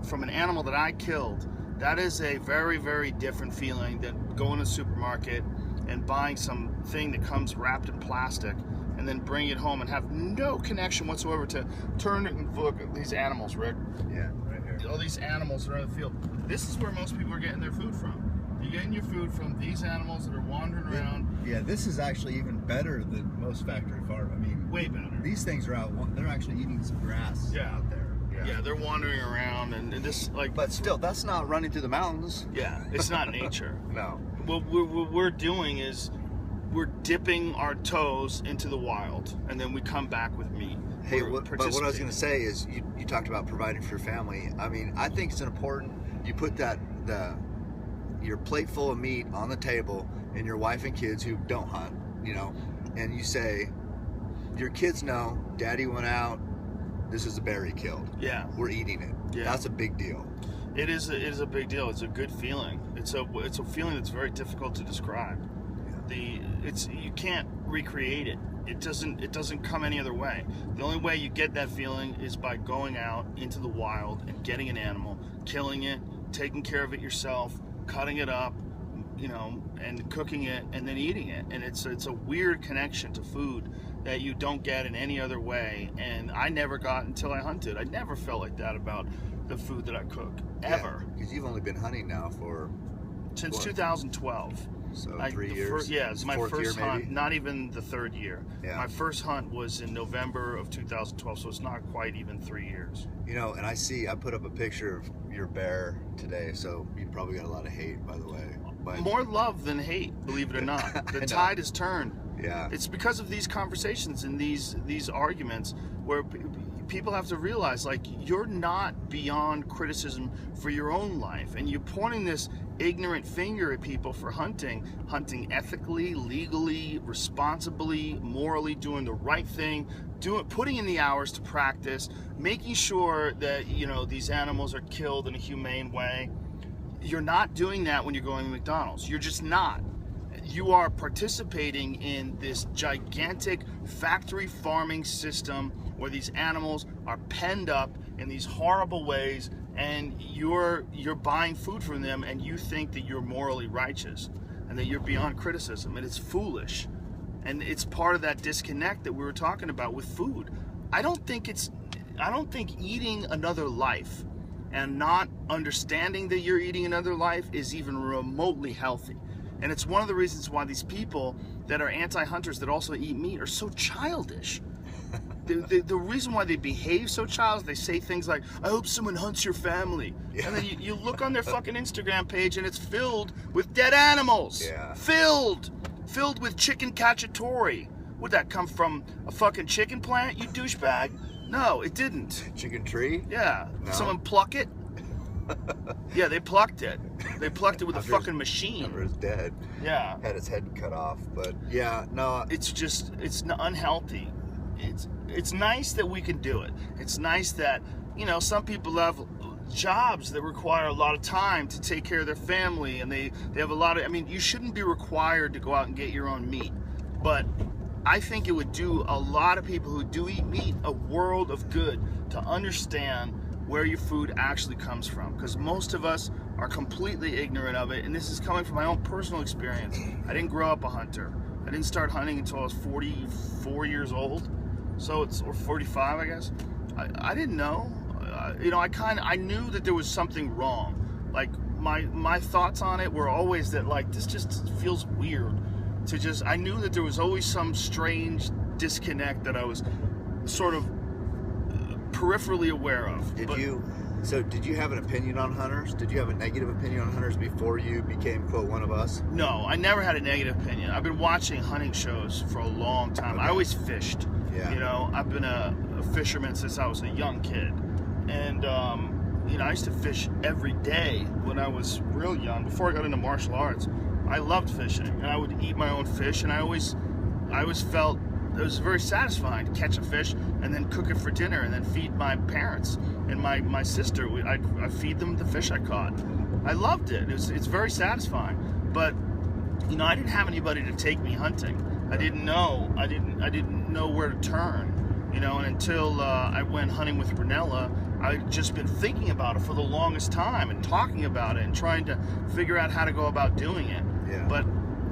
from an animal that I killed, that is a very, very different feeling than going to the supermarket and buying something that comes wrapped in plastic and then bring it home and have no connection whatsoever to turn it and look at these animals, Rick. Yeah, right here. All these animals that are in the field. This is where most people are getting their food from. You're getting your food from these animals that are wandering around. Yeah, this is actually even better than most factory farm. I mean, way better. These things are out. They're actually eating some grass out there. Yeah, they're wandering around, and this But still, that's not running through the mountains. Yeah, it's not nature. No. What we're doing is we're dipping our toes into the wild, and then we come back with meat. Hey, but what I was going to say is, you talked about providing for your family. I mean, I think it's important. You put your plate full of meat on the table, and your wife and kids who don't hunt, and you say, your kids know, Daddy went out. This is a bear he killed. Yeah. We're eating it. Yeah. That's a big deal. It is a big deal. It's a good feeling. It's a feeling that's very difficult to describe. Yeah. You can't recreate it. It doesn't come any other way. The only way you get that feeling is by going out into the wild and getting an animal, killing it, taking care of it yourself, cutting it up, and cooking it and then eating it. And it's a weird connection to food that you don't get in any other way, and I never got until I hunted. I never felt like that about the food that I cook, ever. Because you've only been hunting now since 2012. So 3 years? It's my first hunt, not even the third year. Yeah. My first hunt was in November of 2012, so it's not quite even 3 years. And I put up a picture of your bear today, so you probably got a lot of hate, by the way. More love than hate, believe it or not. The tide has turned. Yeah. It's because of these conversations and these arguments where people have to realize, like, you're not beyond criticism for your own life, and you're pointing this ignorant finger at people for hunting ethically, legally, responsibly, morally, doing the right thing, putting in the hours to practice, making sure that, you know, these animals are killed in a humane way. You're not doing that when you're going to McDonald's. You're just not. You are participating in this gigantic factory farming system where these animals are penned up in these horrible ways, and you're buying food from them, and you think that you're morally righteous and that you're beyond criticism, and it's foolish. And it's part of that disconnect that we were talking about with food. I don't think eating another life and not understanding that you're eating another life is even remotely healthy. And it's one of the reasons why these people that are anti-hunters that also eat meat are so childish. The reason why they behave so childish, they say things like, I hope someone hunts your family. Yeah. And then you look on their fucking Instagram page and it's filled with dead animals. Yeah. Filled with chicken cacciatore. Would that come from a fucking chicken plant, you douchebag? No, it didn't. Chicken tree? Yeah. No. Someone pluck it? Yeah, they plucked it. They plucked it with a fucking machine. After it's dead. Yeah. Had its head cut off. But yeah, no. It's unhealthy. It's nice that we can do it. It's nice that, you know, some people have jobs that require a lot of time to take care of their family, and they have a lot of, I mean, you shouldn't be required to go out and get your own meat. But I think it would do a lot of people who do eat meat a world of good to understand where your food actually comes from, because most of us are completely ignorant of it. And this is coming from my own personal experience. I didn't grow up a hunter. I didn't start hunting until I was 44 years old, or 45, I guess. I didn't know. You know, I knew that there was something wrong. Like my thoughts on it were always that, like, this just feels weird. I knew that there was always some strange disconnect that I was sort of peripherally aware of. Did you have an opinion on hunters? Did you have a negative opinion on hunters before you became, quote, one of us? No, I never had a negative opinion. I've been watching hunting shows for a long time. Okay. I always fished. Yeah. You know, I've been a fisherman since I was a young kid. And, you know, I used to fish every day when I was real young, before I got into martial arts. I loved fishing, and I would eat my own fish, and I always felt it was very satisfying to catch a fish and then cook it for dinner and then feed my parents and my sister. I feed them the fish I caught. I loved it. It's very satisfying. But, you know, I didn't have anybody to take me hunting. I didn't know where to turn, you know, and until I went hunting with Brunella, I'd just been thinking about it for the longest time and talking about it and trying to figure out how to go about doing it. Yeah. But,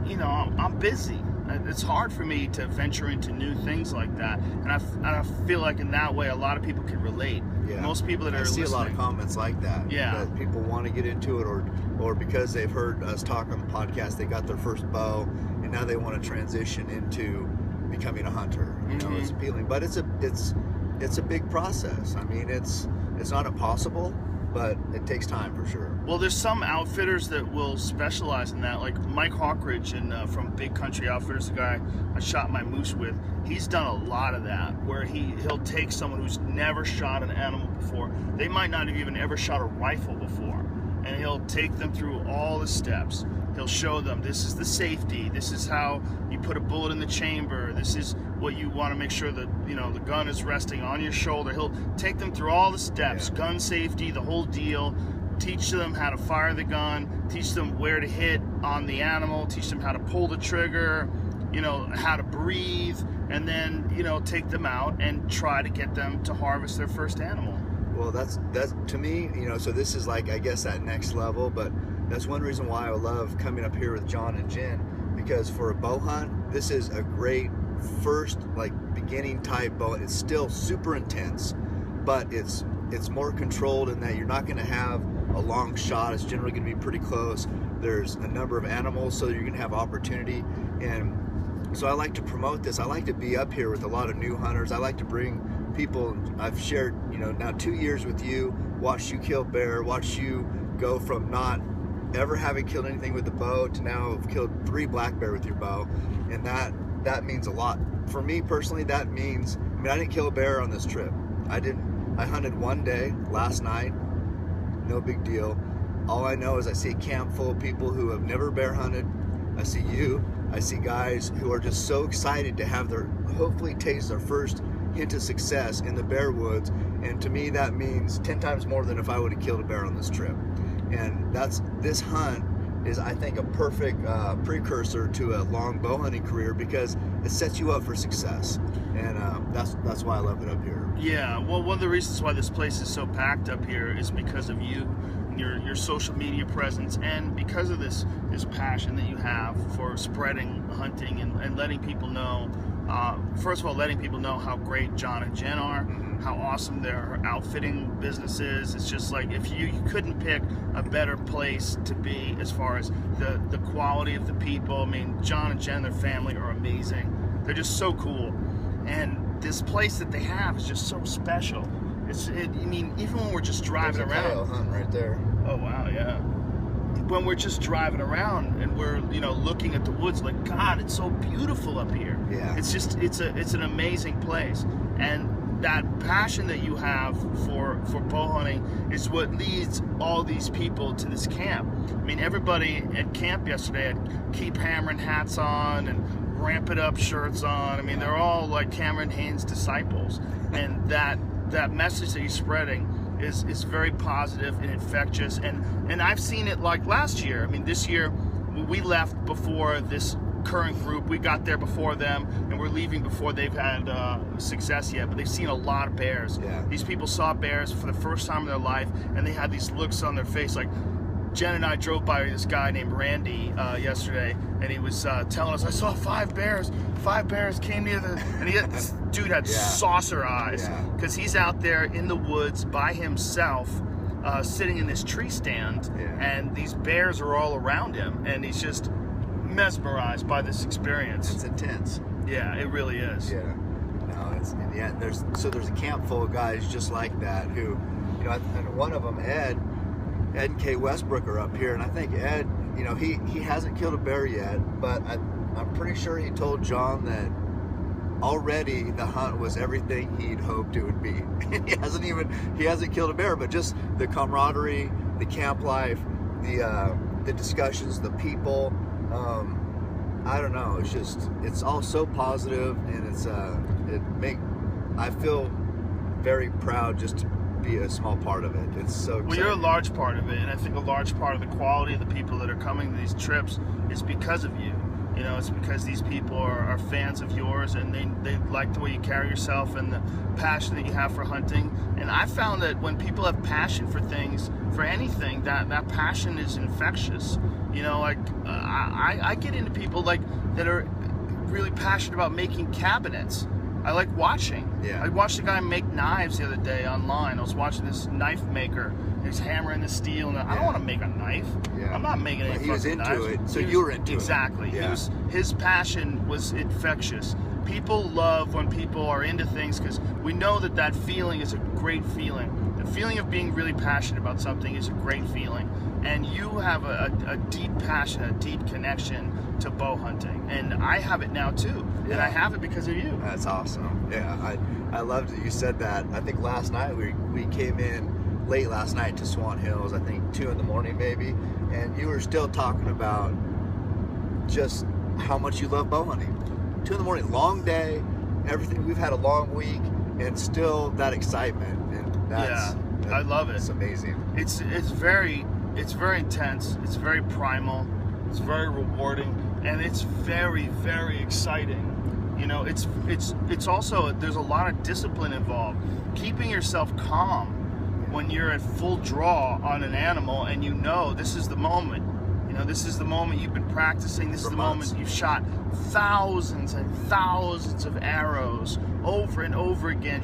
you know, I'm busy. It's hard for me to venture into new things like that, and I feel like in that way a lot of people can relate. Yeah. Most people that are listening, listening, a lot of comments like that. Yeah. That people want to get into it, or because they've heard us talk on the podcast, they got their first bow, and now they want to transition into becoming a hunter. You know, it's appealing, but it's a big process. I mean, it's not impossible, but it takes time for sure. Well, there's some outfitters that will specialize in that, like Mike Hawkridge from Big Country Outfitters, the guy I shot my moose with. He's done a lot of that, where he'll take someone who's never shot an animal before. They might not have even ever shot a rifle before, and he'll take them through all the steps. He'll show them, this is the safety, this is how you put a bullet in the chamber, this is what you want to make sure that, you know, the gun is resting on your shoulder. He'll take them through all the steps, gun safety, the whole deal, teach them how to fire the gun, teach them where to hit on the animal, teach them how to pull the trigger, you know, how to breathe, and then, you know, take them out and try to get them to harvest their first animal. Well, that's to me, you know, so this is like, I guess, that next level, but that's one reason why I love coming up here with John and Jen, because for a bow hunt, this is a great first, like, beginning type bow. It's still super intense, but it's more controlled in that you're not going to have a long shot. It's generally going to be pretty close. There's a number of animals, so you're going to have opportunity. And so I like to promote this. I like to be up here with a lot of new hunters. I like to bring people. I've shared, you know, now 2 years with you, watched you kill bear, watched you go from not ever having killed anything with the bow to now have killed 3 black bear with your bow, and that means a lot for me personally. That means, I mean, I didn't kill a bear on this trip. I hunted one day last night, no big deal, all I know is I see a camp full of people who have never bear hunted. I see you. I see guys who are just so excited to have hopefully taste their first hint of success in the bear woods. And to me, that means 10 times more than if I would have killed a bear on this trip. And this hunt is, I think, a perfect precursor to a long bow hunting career, because it sets you up for success. And that's why I love it up here. Yeah, well, one of the reasons why this place is so packed up here is because of you, your social media presence, and because of this passion that you have for spreading hunting and letting people know. First of all, letting people know how great John and Jen are, how awesome their outfitting business is. It's just like, if you couldn't pick a better place to be as far as the quality of the people. I mean, John and Jen, their family are amazing. They're just so cool. And this place that they have is just so special. I mean, even when we're just driving There's a around. coyote hunt right there. Oh wow, yeah. When we're just driving around and we're, looking at the woods, like, God, it's so beautiful up here. Yeah. It's an amazing place. And that passion that you have for bow hunting is what leads all these people to this camp. I mean, everybody at camp yesterday had Keep Hammering hats on and Ramp It Up shirts on. I mean, they're all like Cameron Haynes disciples. And that message that you're spreading is very positive and infectious. And I've seen it like last year. I mean, this year we left before this current group. We got there before them, and we're leaving before they've had success yet, but they've seen a lot of bears. Yeah. These people saw bears for the first time in their life, and they had these looks on their face. Like, Jen and I drove by this guy named Randy yesterday, and he was telling us, I saw 5 bears. 5 bears came near and this dude had saucer eyes, because he's out there in the woods by himself, sitting in this tree stand, and these bears are all around him, and he's just mesmerized by this experience. It's intense. Yeah, it really is. Yeah. No, there's a camp full of guys just like that who, and one of them, Ed and Kay Westbrook are up here, and I think Ed, he hasn't killed a bear yet, but I'm pretty sure he told John that already the hunt was everything he'd hoped it would be. he hasn't killed a bear, but just the camaraderie, the camp life, the discussions, the people. I don't know. It's all so positive, and I feel very proud just to be a small part of it. It's so exciting. Well, you're a large part of it, and I think a large part of the quality of the people that are coming to these trips is because of you. It's because these people are fans of yours, and they like the way you carry yourself and the passion that you have for hunting. And I found that when people have passion for things, for anything, that passion is infectious. I get into people that are really passionate about making cabinets. I like watching. Yeah. I watched a guy make knives the other day online. I was watching this knife maker. He's hammering the steel, and I don't want to make a knife. Yeah. I'm not making any He was fucking into knives. it, so you were into exactly. it. Exactly. Yeah. His passion was infectious. People love when people are into things, because we know that feeling is a great feeling. The feeling of being really passionate about something is a great feeling. And you have a deep passion, a deep connection to bow hunting. And I have it now too. Yeah. And I have it because of you. That's awesome. Yeah, I loved that you said that. I think last night we came in late last night to Swan Hills, I think 2 in the morning maybe, and you were still talking about just how much you love bow hunting. 2 in the morning, long day, everything. We've had a long week, and still that excitement, and I love it. It's amazing. It's very intense. It's very primal. It's very rewarding, and it's very, very exciting. It's also, there's a lot of discipline involved. Keeping yourself calm when you're at full draw on an animal, and this is the moment. This is the moment you've been practicing. This is the moment you've shot thousands and thousands of arrows over and over again.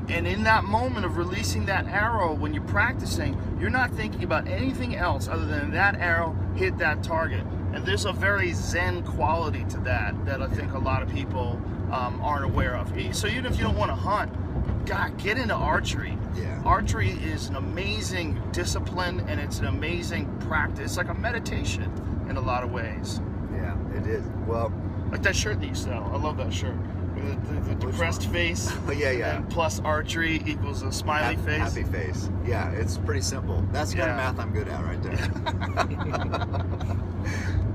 And in that moment of releasing that arrow, when you're practicing, you're not thinking about anything else other than that arrow hit that target. And there's a very zen quality to that I think a lot of people aren't aware of. So even if you don't want to hunt, God, get into archery. Yeah. Archery is an amazing discipline, and it's an amazing practice. It's like a meditation in a lot of ways. Yeah, it is. Well, Like that shirt that you sell. I love that shirt. The depressed face. Oh, yeah. And plus archery equals a smiley face. Happy face. Yeah, it's pretty simple. That's the kind of math I'm good at right there.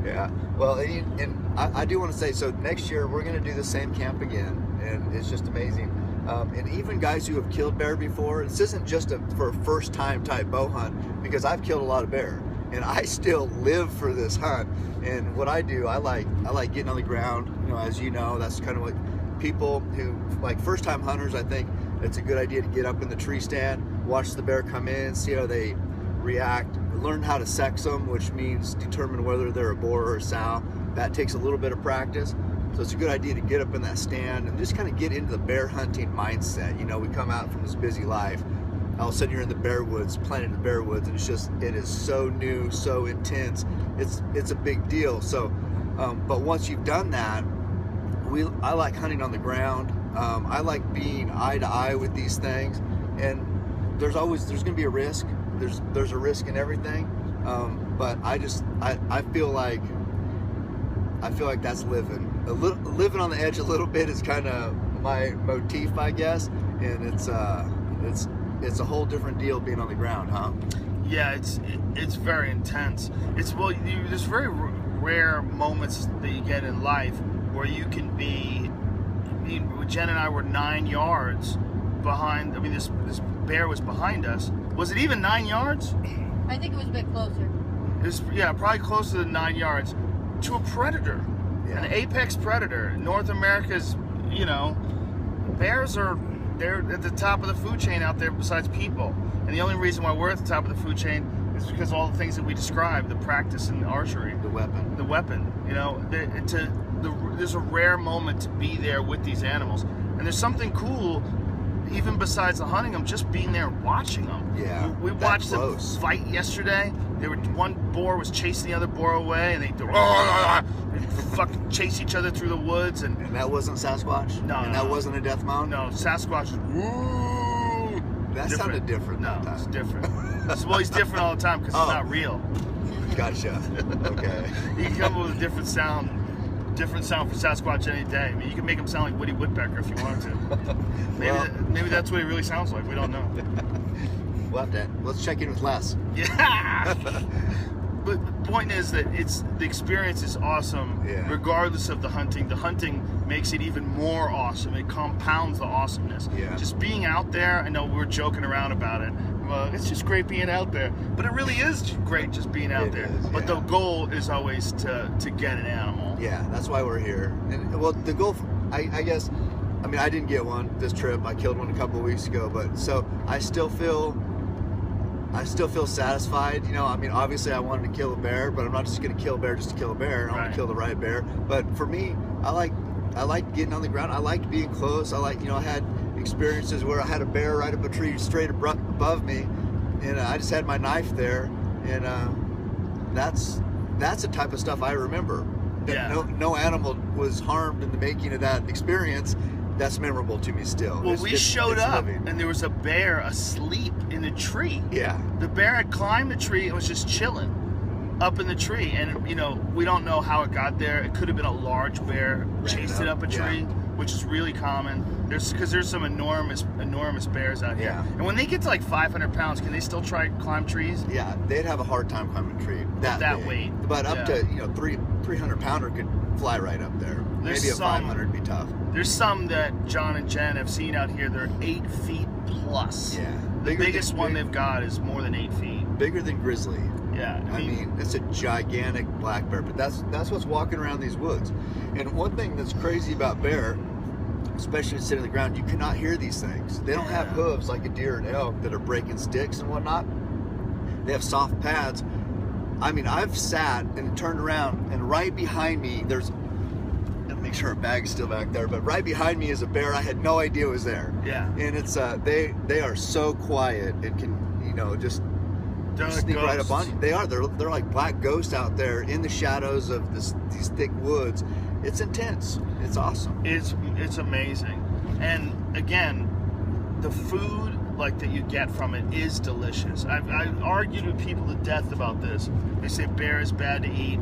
Yeah. Well, and I do want to say, so next year we're going to do the same camp again, and it's just amazing. And even guys who have killed bear before, this isn't just for a first time type bow hunt, because I've killed a lot of bear, and I still live for this hunt. And what I do, I like getting on the ground. You know, as you know, that's kind of what people who like first time hunters, I think it's a good idea to get up in the tree stand, watch the bear come in, see how they react, learn how to sex them, which means determine whether they're a boar or a sow. That takes a little bit of practice. So it's a good idea to get up in that stand and just kind of get into the bear hunting mindset. You know, we come out from this busy life, all of a sudden you're in the bear woods, planted in the bear woods, and it is so new, so intense. It's a big deal. So, but once you've done that, I like hunting on the ground. I like being eye to eye with these things, and there's going to be a risk. There's a risk in everything, but I feel like that's living. Living on the edge a little bit is kind of my motif, I guess, and it's a whole different deal being on the ground, huh? Yeah, it's very intense. There's very rare moments that you get in life where you can be. I mean, Jen and I were 9 yards behind. I mean, this bear was behind us. Was it even 9 yards? I think it was a bit closer. Probably closer than 9 yards to a predator, an apex predator. North America's, bears they're at the top of the food chain out there besides people. And the only reason why we're at the top of the food chain is because of all the things that we described, the practice in archery, the weapon. There's a rare moment to be there with these animals, and there's something cool. Even besides the hunting them, just being there and watching them. Yeah, we watched them fight yesterday. One boar was chasing the other boar away, and they fucking chase each other through the woods. And that wasn't Sasquatch? No. And that wasn't a death mound? No, Sasquatch is woo. That sounded different. No, it's different. Well, he's different all the time because it's not real. Gotcha. Okay. You can come up with a different sound for Sasquatch any day. I mean, you can make him sound like Woody Woodpecker if you wanted to. Maybe that's what he really sounds like. We don't know. Let's check in with Les. Yeah. But the point is that the experience is awesome, regardless of the hunting. The hunting makes it even more awesome. It compounds the awesomeness. Yeah. Just being out there. I know we're joking around about it. Well, it's just great being out there, but it really is great just being out there. But the goal is always to get an animal. Yeah, that's why we're here. And well, the goal, I guess, I mean, I didn't get one this trip. I killed one a couple of weeks ago, but so I still feel satisfied. I mean, obviously I wanted to kill a bear, but I'm not just going to kill a bear just to kill a bear. I want to kill the right bear. But for me, I like getting on the ground. I like being close. I had experiences where I had a bear right up a tree straight above me, and I just had my knife there, and that's the type of stuff I remember. No animal was harmed in the making of that experience. That's memorable to me still. Well, we showed up, and there was a bear asleep in a tree. Yeah. The bear had climbed the tree and was just chilling up in the tree. And, we don't know how it got there. It could have been a large bear chased it up a tree, which is really common. Because there's some enormous bears out here. Yeah. And when they get to like 500 pounds, can they still try to climb trees? Yeah, they'd have a hard time climbing a tree. That weight. But up to, 300 pounder could fly right up there. Maybe a 500 would be tough. There's some that John and Jen have seen out here. They're 8 feet plus. Yeah. The biggest one they've got is more than 8 feet. Bigger than grizzly. Yeah. I mean, it's a gigantic black bear, but that's what's walking around these woods. And one thing that's crazy about bear, especially sitting on the ground, you cannot hear these things. They don't have hooves like a deer and elk that are breaking sticks and whatnot. They have soft pads. I mean, I've sat and turned around, and right behind me, make sure our bag's still back there, but right behind me is a bear I had no idea was there. Yeah. And it's they are so quiet and can just sneak right up on you. They are. They're like black ghosts out there in the shadows of these thick woods. It's intense. It's awesome. It's amazing. And again, the food that you get from it is delicious. I've argued with people to death about this. They say bear is bad to eat.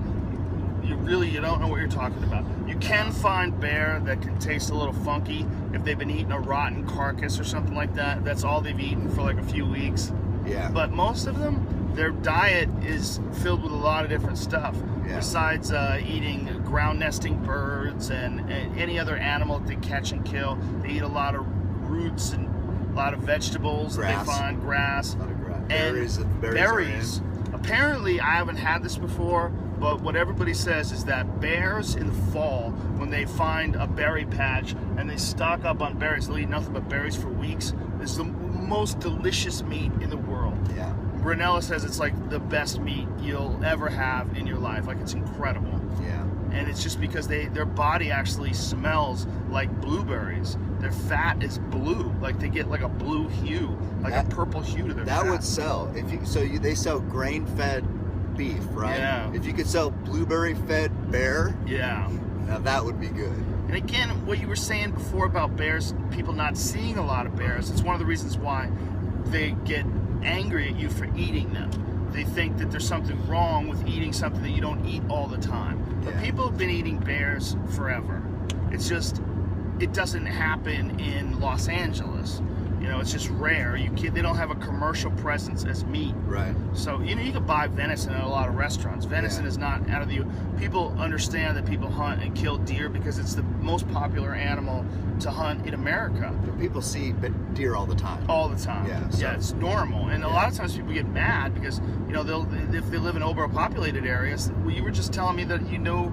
you don't know what you're talking about. You can find bear that can taste a little funky if they've been eating a rotten carcass or something like that. That's all they've eaten for like a few weeks. Yeah. But most of them, their diet is filled with a lot of different stuff. Yeah. Besides eating ground nesting birds and any other animal that they catch and kill, they eat a lot of roots and a lot of vegetables. Grass. That they find grass. A lot of grass. And berries. Apparently, I haven't had this before, but what everybody says is that bears in the fall, when they find a berry patch and they stock up on berries, they'll eat nothing but berries for weeks. It's the most delicious meat in the world. Yeah. Brunella says it's like the best meat you'll ever have in your life. Like, it's incredible. Yeah. And it's just because their body actually smells like blueberries. Their fat is blue, like they get like a blue hue, like a purple hue to their fat. That would sell. They sell grain-fed beef, right? Yeah. If you could sell blueberry-fed bear, Yeah. now that would be good. And again, what you were saying before about bears, people not seeing a lot of bears, it's one of the reasons why they get angry at you for eating them. They think that there's something wrong with eating something that you don't eat all the time. But Yeah. people have been eating bears forever. It's just, it doesn't happen in Los Angeles. You know, it's just rare. They don't have a commercial presence as meat. Right. So, you know, you can buy venison at a lot of restaurants. Venison is not out of the... People understand that people hunt and kill deer because it's the most popular animal to hunt in America. But people see deer all the time. All the time. Yeah, so- Yeah, it's normal. And a lot of times people get mad because, you know, if they live in overpopulated areas. Well, you were just telling me that, you know,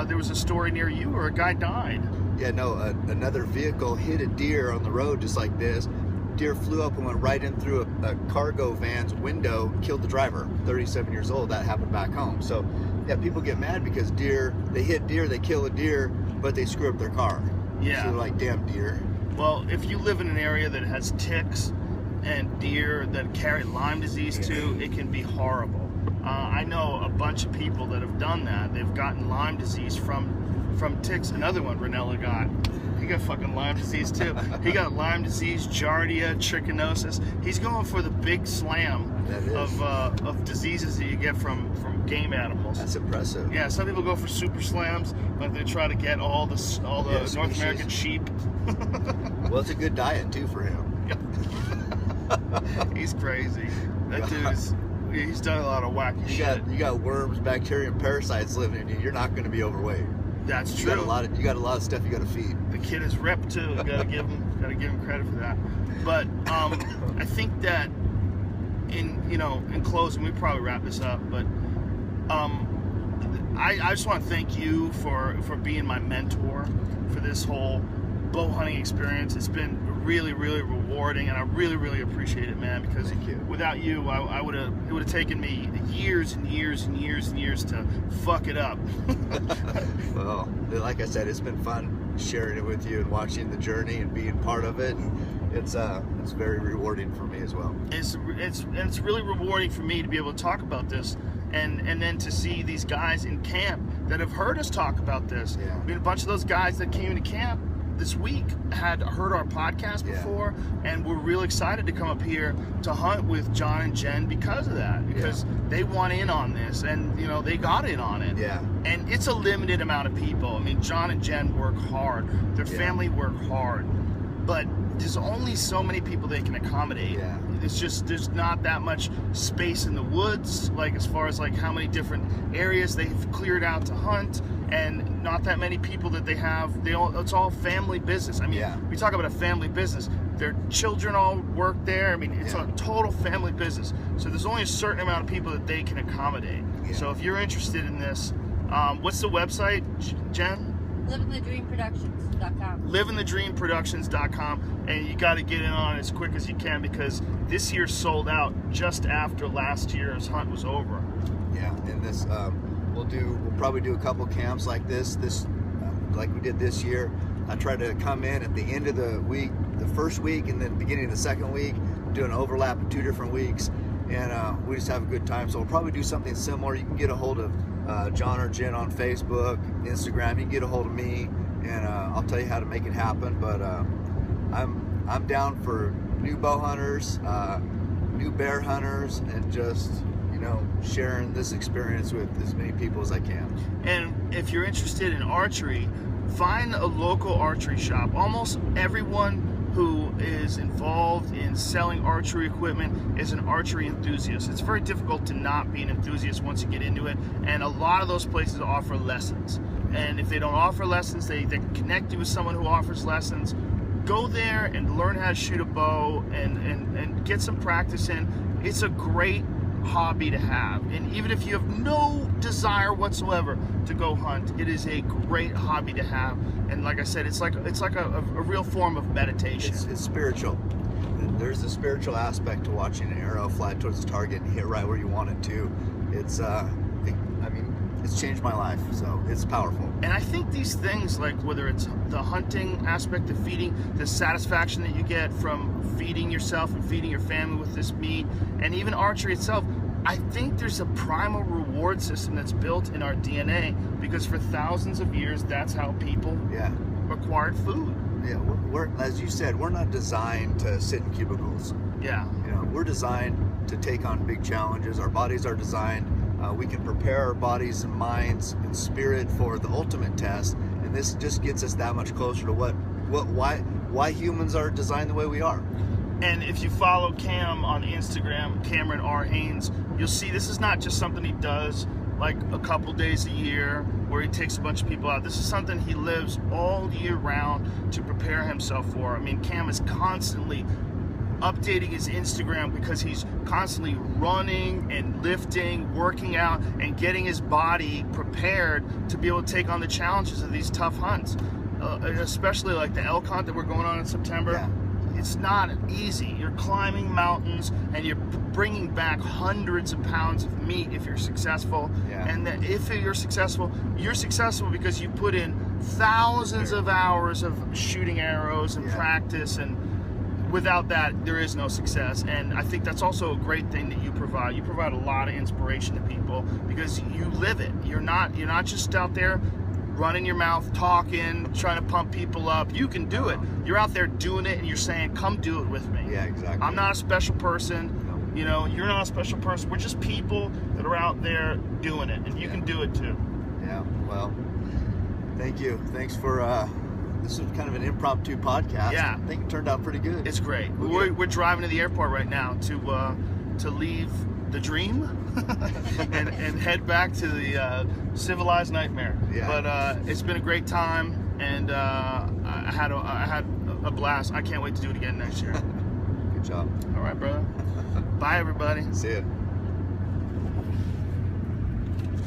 there was a story near you where a guy died. Yeah, no, another vehicle hit a deer on the road just like this. Deer flew up and went right in through a cargo van's window, killed the driver, 37 years old. That happened back home. So, yeah, people get mad because they hit deer, they kill a deer, but they screw up their car. Yeah. So they're like, damn deer. Well, if you live in an area that has ticks and deer that carry Lyme disease too, it can be horrible. I know a bunch of people that have done that. They've gotten Lyme disease from ticks. Another one Ranella got. He got fucking Lyme disease too. He got Lyme disease, Giardia, trichinosis. He's going for the big slam of diseases that you get from game animals. That's impressive. Yeah, some people go for super slams, like they try to get all the North American sheep. Well, it's a good diet too for him. He's crazy. That he's done a lot of wacky shit. You got worms, bacteria, and parasites living in you. You're not going to be overweight. That's You true. got a lot of stuff you got to feed. The kid is ripped too. Gotta give him credit for that. But I think that in closing, we probably wrap this up. But I just want to thank you for being my mentor for this whole bow hunting experience. It's been really, really rewarding, and I really, really appreciate it, man. Because without you, it would have taken me years and years and years and years to fuck it up. Well, like I said, it's been fun sharing it with you and watching the journey and being part of it. And it's very rewarding for me as well. It's really rewarding for me to be able to talk about this, and then to see these guys in camp that have heard us talk about this. Yeah. I mean, a bunch of those guys that came into camp this week had heard our podcast before, and we're real excited to come up here to hunt with John and Jen because of that, because they want in on this, and you know, they got in on it. Yeah. And it's a limited amount of people. I mean, John and Jen work hard, their family work hard, but there's only so many people they can accommodate. Yeah. It's just, there's not that much space in the woods, like as far as like how many different areas they've cleared out to hunt, and not that many people that they have. It's all family business. I mean, we talk about a family business. Their children all work there. I mean, it's a total family business. So there's only a certain amount of people that they can accommodate. Yeah. So if you're interested in this, what's the website, Jen? LivingTheDreamProductions.com. LivingTheDreamProductions.com, and you got to get in on it as quick as you can, because this year sold out just after last year's hunt was over. Yeah, and this we'll probably do a couple camps like this like we did this year. I try to come in at the end of the week, the first week, and then beginning of the second week, do an overlap of 2 different weeks, and we just have a good time. So we'll probably do something similar. You can get a hold of John or Jen on Facebook, Instagram. You can get a hold of me, and I'll tell you how to make it happen. But I'm down for new bow hunters, new bear hunters, and just sharing this experience with as many people as I can. And if you're interested in archery, find a local archery shop. Almost everyone who is involved in selling archery equipment is an archery enthusiast. It's very difficult to not be an enthusiast once you get into it, and a lot of those places offer lessons. And if they don't offer lessons, they can connect you with someone who offers lessons. Go there and learn how to shoot a bow and get some practice in. It's a great hobby to have, and even if you have no desire whatsoever to go hunt, it is a great hobby to have. And like I said, it's like a real form of meditation. It's spiritual. There's a spiritual aspect to watching an arrow fly towards the target and hit right where you want it to. It's it's changed my life, so it's powerful. And I think these things, like whether it's the hunting aspect of feeding, the satisfaction that you get from feeding yourself and feeding your family with this meat, and even archery itself, I think there's a primal reward system that's built in our DNA, because for thousands of years, that's how people acquired food. Yeah, we're as you said, we're not designed to sit in cubicles. Yeah. We're designed to take on big challenges. Our bodies are designed. We can prepare our bodies and minds and spirit for the ultimate test, and this just gets us that much closer to why humans are designed the way we are. And if you follow Cam on Instagram, Cameron R. Haynes, you'll see this is not just something he does like a couple days a year where he takes a bunch of people out. This is something he lives all year round to prepare himself for. I mean, Cam is constantly updating his Instagram because he's constantly running and lifting, working out, and getting his body prepared to be able to take on the challenges of these tough hunts, especially like the elk hunt that we're going on in September. Yeah. It's not easy. You're climbing mountains and you're bringing back hundreds of pounds of meat if you're successful. Yeah. And that if you're successful because you put in thousands of hours of shooting arrows and practice, and without that, there is no success. And I think that's also a great thing that you provide. You provide a lot of inspiration to people because you live it. You're not just out there running your mouth, talking, trying to pump people up. You can do it. You're out there doing it, and you're saying, come do it with me. Yeah, exactly. I'm not a special person. You're not a special person. We're just people that are out there doing it, and you can do it too. Yeah, well, thank you. Thanks for, this is kind of an impromptu podcast. Yeah. I think it turned out pretty good. It's great. We're driving to the airport right now to leave the dream and head back to the civilized nightmare. Yeah. But it's been a great time, and I had a blast. I can't wait to do it again next year. Good job. All right, brother. Bye, everybody. See ya.